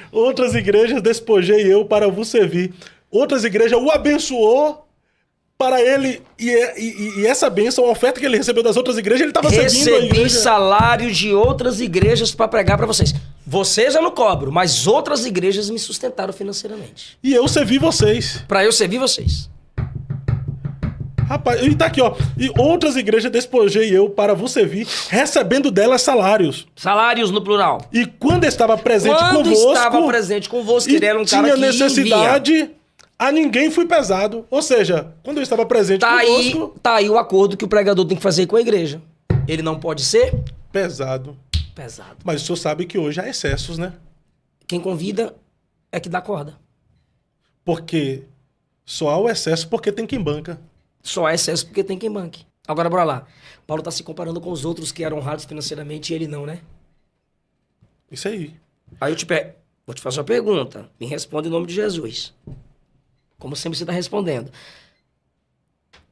Outras igrejas despojei eu para vos servir. Outras igrejas o abençoou para ele. E essa bênção, a oferta que ele recebeu das outras igrejas, ele estava servindo a igreja.
Recebi salário de outras igrejas para pregar para vocês. Vocês eu não cobro, mas outras igrejas me sustentaram financeiramente.
E eu servi vocês.
Para eu servir vocês.
Rapaz, e tá aqui, ó. E outras igrejas despojei eu para vos servir, recebendo delas salários.
Salários no plural.
E quando estava presente convosco,
ele era um cara que
tinha necessidade, a ninguém fui pesado. Ou seja, quando eu estava presente convosco...
Tá aí o acordo que o pregador tem que fazer com a igreja. Ele não pode ser...
Pesado. Mas o senhor sabe que hoje há excessos, né?
Quem convida é que dá corda.
Porque só há o excesso porque tem quem banca.
Só há excesso porque tem quem banque. Agora, bora lá. Paulo está se comparando com os outros que eram honrados financeiramente e ele não, né?
Isso aí.
Aí eu vou te fazer uma pergunta. Me responde em nome de Jesus. Como sempre você está respondendo.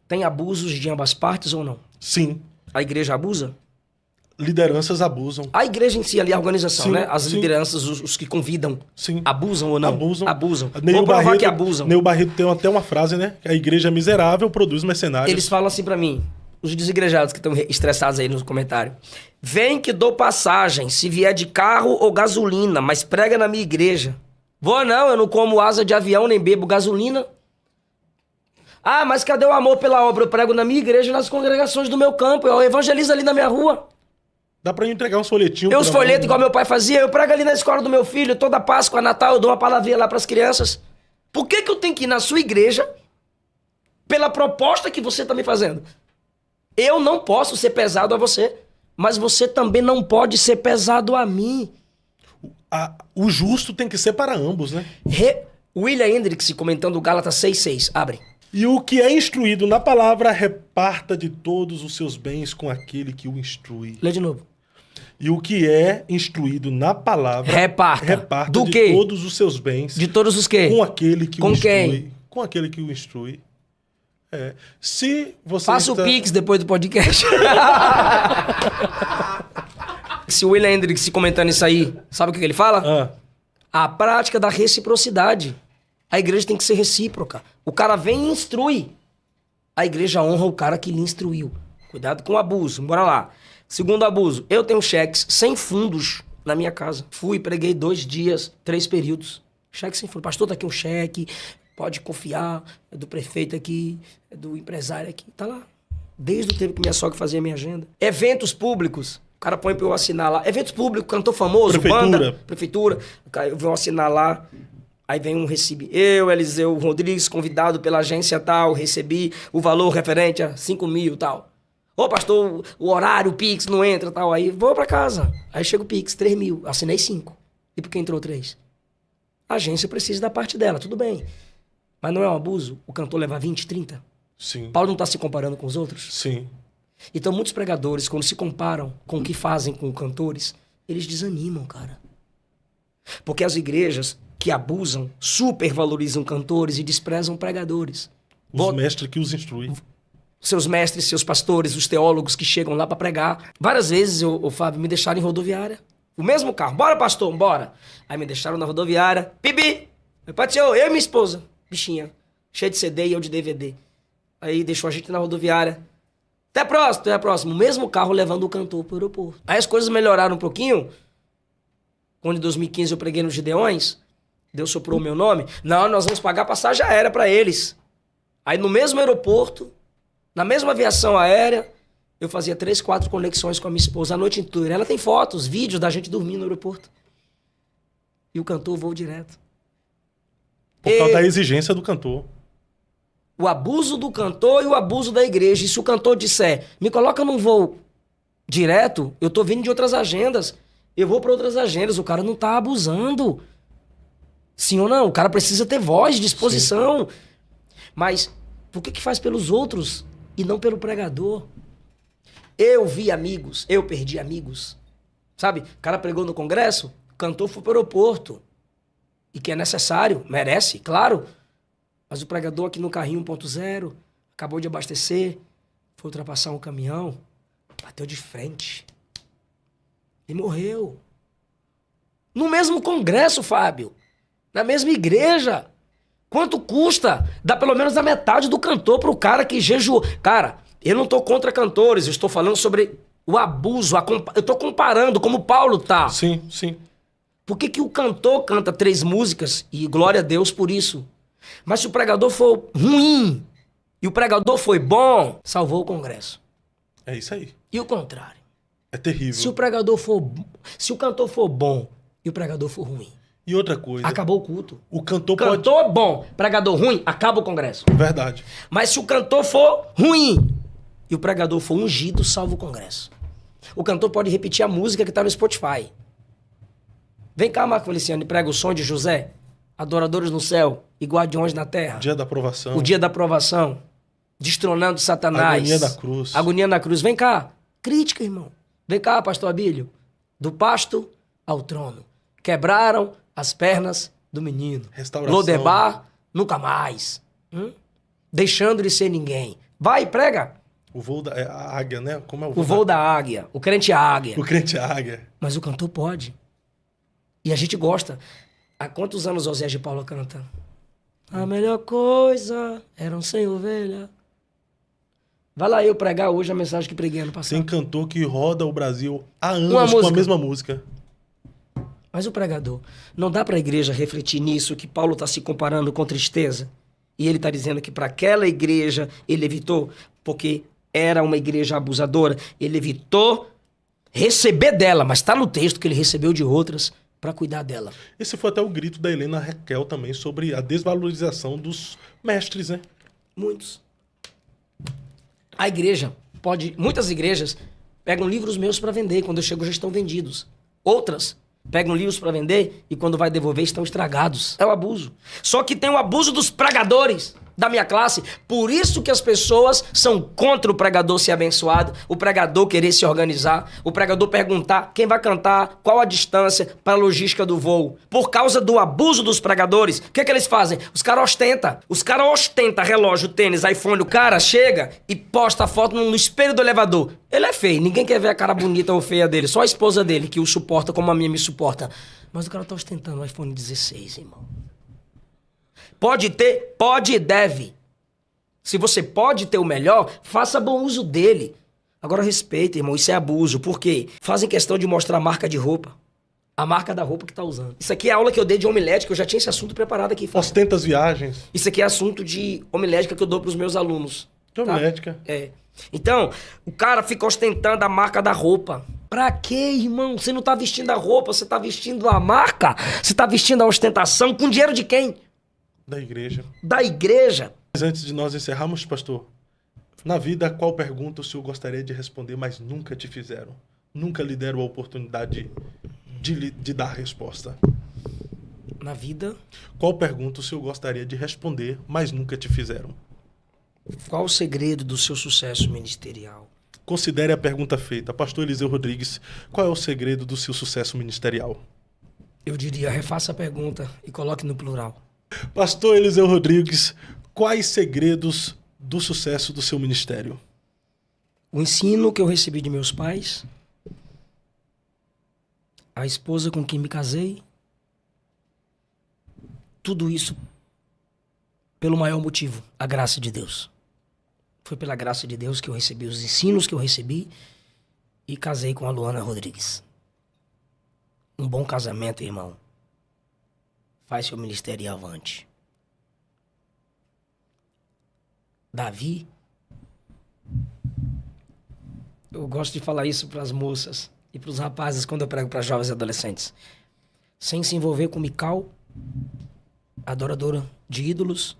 Tem abusos de ambas partes ou não?
Sim.
A igreja abusa?
Lideranças abusam.
A igreja em si, ali, a organização,
sim,
né? As
sim.
lideranças, os que convidam,
sim.
Abusam ou não?
Abusam.
Vou provar que abusam.
Neil Barreto tem até uma frase, né? Que a igreja miserável produz mercenários.
Eles falam assim pra mim, os desigrejados que estão estressados aí no comentário. Vem que dou passagem, se vier de carro ou gasolina, mas prega na minha igreja. Vou não, eu não como asa de avião, nem bebo gasolina. Ah, mas cadê o amor pela obra? Eu prego na minha igreja, nas congregações do meu campo, eu evangelizo ali na minha rua.
Dá pra entregar uns folhetinhos.
Os folhetos igual meu pai fazia, eu prego ali na escola do meu filho, toda Páscoa, Natal, eu dou uma palavrinha lá pras crianças. Por que eu tenho que ir na sua igreja pela proposta que você tá me fazendo? Eu não posso ser pesado a você, mas você também não pode ser pesado a mim.
O justo tem que ser para ambos, né?
William Hendricks, comentando Gálatas 6,6, abre.
E o que é instruído na palavra, reparta de todos os seus bens com aquele que o instrui.
Lê de novo.
E o que é instruído na palavra...
Reparta. Do
de
quê?
todos os seus bens.
De todos os quê?
Com aquele que o instrui.
Quem?
Com aquele que o instrui. Se você
Faça o Pix depois do podcast. Se o William Hendricks comentando isso aí, sabe o que ele fala? A prática da reciprocidade. A igreja tem que ser recíproca. O cara vem e instrui. A igreja honra o cara que lhe instruiu. Cuidado com o abuso. Bora lá. Segundo abuso, eu tenho cheques sem fundos na minha casa. Fui, preguei 2 dias, 3 períodos. Cheque sem fundo. Pastor, tá aqui um cheque. Pode confiar. É do prefeito aqui. É do empresário aqui. Tá lá. Desde o tempo que minha sogra fazia a minha agenda. Eventos públicos. O cara põe pra eu assinar lá. Eventos públicos, cantor famoso, banda, prefeitura. Eu vou assinar lá. Aí vem um recibo. Eu, Eliseu Rodrigues, convidado pela agência tal, recebi o valor referente a 5 mil e tal. Ô, pastor, o horário, o Pix não entra tal. Aí vou pra casa. Aí chega o Pix, 3 mil. Assinei 5. E por que entrou 3? A agência precisa da parte dela, tudo bem. Mas não é um abuso o cantor levar 20, 30?
Sim.
Paulo não está se comparando com os outros?
Sim.
Então, muitos pregadores, quando se comparam com o que fazem com cantores, eles desanimam, cara. Porque as igrejas que abusam, supervalorizam cantores e desprezam pregadores.
Os mestres que os instruem.
Seus mestres, seus pastores, os teólogos que chegam lá para pregar. Várias vezes, o Fábio, me deixaram em rodoviária. O mesmo carro. Bora, pastor, bora. Aí me deixaram na rodoviária. Bibi! Eu e minha esposa, bichinha, cheia de CD e eu de DVD. Aí deixou a gente na rodoviária. Até próximo. O mesmo carro levando o cantor pro aeroporto. Aí as coisas melhoraram um pouquinho. Quando em 2015 eu preguei nos Gideões, Deus soprou o meu nome. Não, nós vamos pagar passagem aérea para eles. Aí no mesmo aeroporto, na mesma aviação aérea, eu fazia 3, 4 conexões com a minha esposa a noite inteira. Ela tem fotos, vídeos da gente dormindo no aeroporto. E o cantor voou direto.
Por causa da exigência do cantor.
O abuso do cantor e o abuso da igreja. E se o cantor disser, me coloca num voo direto, eu tô vindo de outras agendas, eu vou para outras agendas, o cara não tá abusando. Sim ou não? O cara precisa ter voz, disposição. Sim. Mas por que faz pelos outros e não pelo pregador? Eu vi amigos, eu perdi amigos. Sabe? O cara pregou no congresso, o cantor foi pro aeroporto. E que é necessário, merece, claro. Mas o pregador aqui no carrinho 1.0, acabou de abastecer, foi ultrapassar um caminhão, bateu de frente. E morreu. No mesmo congresso, Fábio. Na mesma igreja. Quanto custa? Dá pelo menos a metade do cantor pro cara que jejuou. Cara, eu não tô contra cantores, eu estou falando sobre o abuso. Eu tô comparando como Paulo tá.
Sim, sim.
Por que o cantor canta 3 músicas e glória a Deus por isso? Mas se o pregador for ruim e o pregador foi bom, salvou o congresso.
É isso aí.
E o contrário.
É terrível.
Se o cantor for bom e o pregador for ruim.
E outra coisa.
Acabou o culto.
O cantor
bom, pregador ruim, acaba o congresso.
Verdade.
Mas se o cantor for ruim e o pregador for ungido, salva o congresso. O cantor pode repetir a música que tá no Spotify. Vem cá, Marco Feliciano, e prega o som de José. Adoradores no céu e guardiões na terra.
Dia da aprovação.
O dia da aprovação. Destronando Satanás.
Agonia da cruz.
Agonia na cruz. Vem cá. Crítica, irmão. Vem cá, pastor Abílio. Do pasto ao trono. Quebraram as pernas do menino.
Restauração.
Lodebar, nunca mais. Deixando de ser ninguém. Vai, prega.
O voo da a águia, né? Como é
o voo da águia. O crente águia.
O crente águia.
Mas o cantor pode. E a gente gosta. Há quantos anos Osés de Paula canta? A melhor coisa era um sem ovelha. Vai lá eu pregar hoje a mensagem que preguei ano passado.
Tem cantor que roda o Brasil há anos com a mesma música.
Mas o pregador, não dá para a igreja refletir nisso que Paulo está se comparando com tristeza? E ele está dizendo que para aquela igreja ele evitou, porque era uma igreja abusadora, ele evitou receber dela, mas está no texto que ele recebeu de outras para cuidar dela.
Esse foi até o grito da Helena Raquel também sobre a desvalorização dos mestres, né?
Muitos. A igreja pode... Muitas igrejas pegam livros meus para vender e quando eu chego já estão vendidos. Outras pegam livros para vender e quando vai devolver estão estragados. É o abuso. Só que tem o abuso dos pregadores, da minha classe. Por isso que as pessoas são contra o pregador ser abençoado, o pregador querer se organizar, o pregador perguntar quem vai cantar, qual a distância para a logística do voo. Por causa do abuso dos pregadores, o que eles fazem? Os caras ostentam relógio, tênis, iPhone. O cara chega e posta a foto no espelho do elevador. Ele é feio, ninguém quer ver a cara bonita ou feia dele, só a esposa dele que o suporta como a minha me suporta. Mas o cara tá ostentando o iPhone 16, irmão. Pode ter, pode e deve. Se você pode ter o melhor, faça bom uso dele. Agora respeita, irmão, isso é abuso. Por quê? Fazem questão de mostrar a marca de roupa. A marca da roupa que tá usando. Isso aqui é a aula que eu dei de homilética, eu já tinha esse assunto preparado aqui.
Ostenta as viagens.
Isso aqui é assunto de homilética que eu dou pros meus alunos.
De homilética.
É. Então, o cara fica ostentando a marca da roupa. Pra quê, irmão? Você não tá vestindo a roupa, você tá vestindo a marca. Você tá vestindo a ostentação com dinheiro de quem?
Da igreja.
Da igreja.
Mas antes de nós encerrarmos, pastor, na vida, qual pergunta o senhor gostaria de responder, mas nunca te fizeram? Nunca lhe deram a oportunidade de dar a resposta?
Na vida...
Qual pergunta o senhor gostaria de responder, mas nunca te fizeram?
Qual o segredo do seu sucesso ministerial?
Considere a pergunta feita. Pastor Eliseu Rodrigues, qual é o segredo do seu sucesso ministerial?
Eu diria, refaça a pergunta e coloque no plural.
Pastor Eliseu Rodrigues, quais segredos do sucesso do seu ministério?
O ensino que eu recebi de meus pais, a esposa com quem me casei, tudo isso pelo maior motivo, a graça de Deus. Foi pela graça de Deus que eu recebi os ensinos que eu recebi e casei com a Luana Rodrigues. Um bom casamento, irmão, faz seu ministério ir avante. Davi, eu gosto de falar isso para as moças e para os rapazes quando eu prego para jovens e adolescentes. Sem se envolver com Mical, adoradora de ídolos,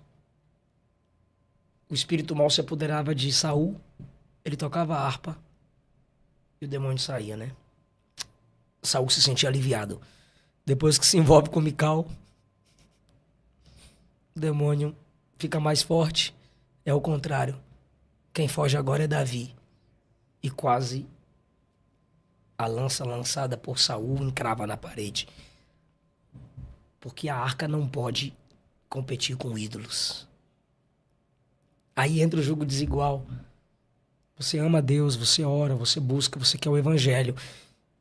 o espírito mal se apoderava de Saul, ele tocava a harpa e o demônio saía, né? Saul se sentia aliviado. Depois que se envolve com Mical, o demônio fica mais forte. É o contrário. Quem foge agora é Davi. E quase a lança lançada por Saul encrava na parede. Porque a arca não pode competir com ídolos. Aí entra o jogo desigual. Você ama Deus, você ora, você busca, você quer o evangelho.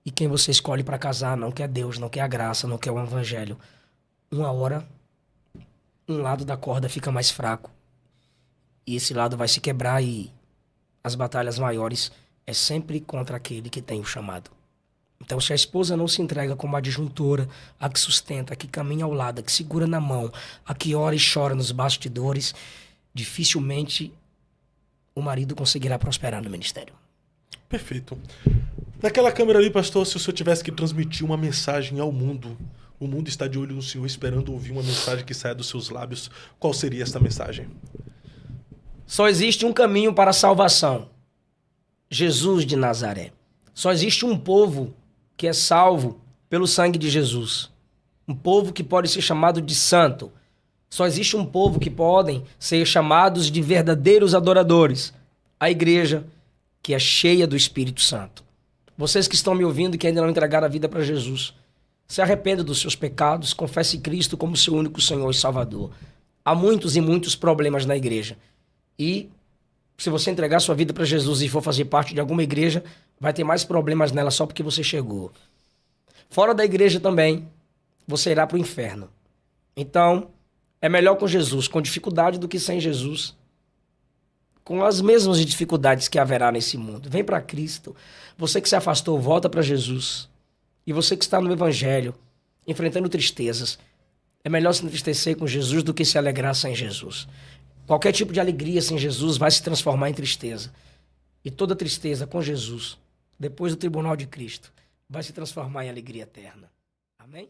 E quem você escolhe para casar não quer Deus, não quer a graça, não quer o evangelho. Uma hora, um lado da corda fica mais fraco. E esse lado vai se quebrar e as batalhas maiores é sempre contra aquele que tem o chamado. Então, se a esposa não se entrega como adjuntora, a que sustenta, a que caminha ao lado, a que segura na mão, a que ora e chora nos bastidores, dificilmente o marido conseguirá prosperar no ministério.
Perfeito. Naquela câmera ali, pastor, se o senhor tivesse que transmitir uma mensagem ao mundo, o mundo está de olho no senhor, esperando ouvir uma mensagem que saia dos seus lábios, qual seria esta mensagem?
Só existe um caminho para a salvação. Jesus de Nazaré. Só existe um povo que é salvo pelo sangue de Jesus. Um povo que pode ser chamado de santo. Só existe um povo que podem ser chamados de verdadeiros adoradores. A igreja, que é cheia do Espírito Santo. Vocês que estão me ouvindo e que ainda não entregaram a vida para Jesus, se arrependa dos seus pecados, confesse Cristo como seu único Senhor e Salvador. Há muitos e muitos problemas na igreja. E se você entregar sua vida para Jesus e for fazer parte de alguma igreja, vai ter mais problemas nela só porque você chegou. Fora da igreja também, você irá para o inferno. Então, é melhor com Jesus, com dificuldade, do que sem Jesus. Com as mesmas dificuldades que haverá nesse mundo. Vem para Cristo. Você que se afastou, volta para Jesus. E você que está no Evangelho, enfrentando tristezas, é melhor se entristecer com Jesus do que se alegrar sem Jesus. Qualquer tipo de alegria sem Jesus vai se transformar em tristeza. E toda tristeza com Jesus, depois do tribunal de Cristo, vai se transformar em alegria eterna. Amém?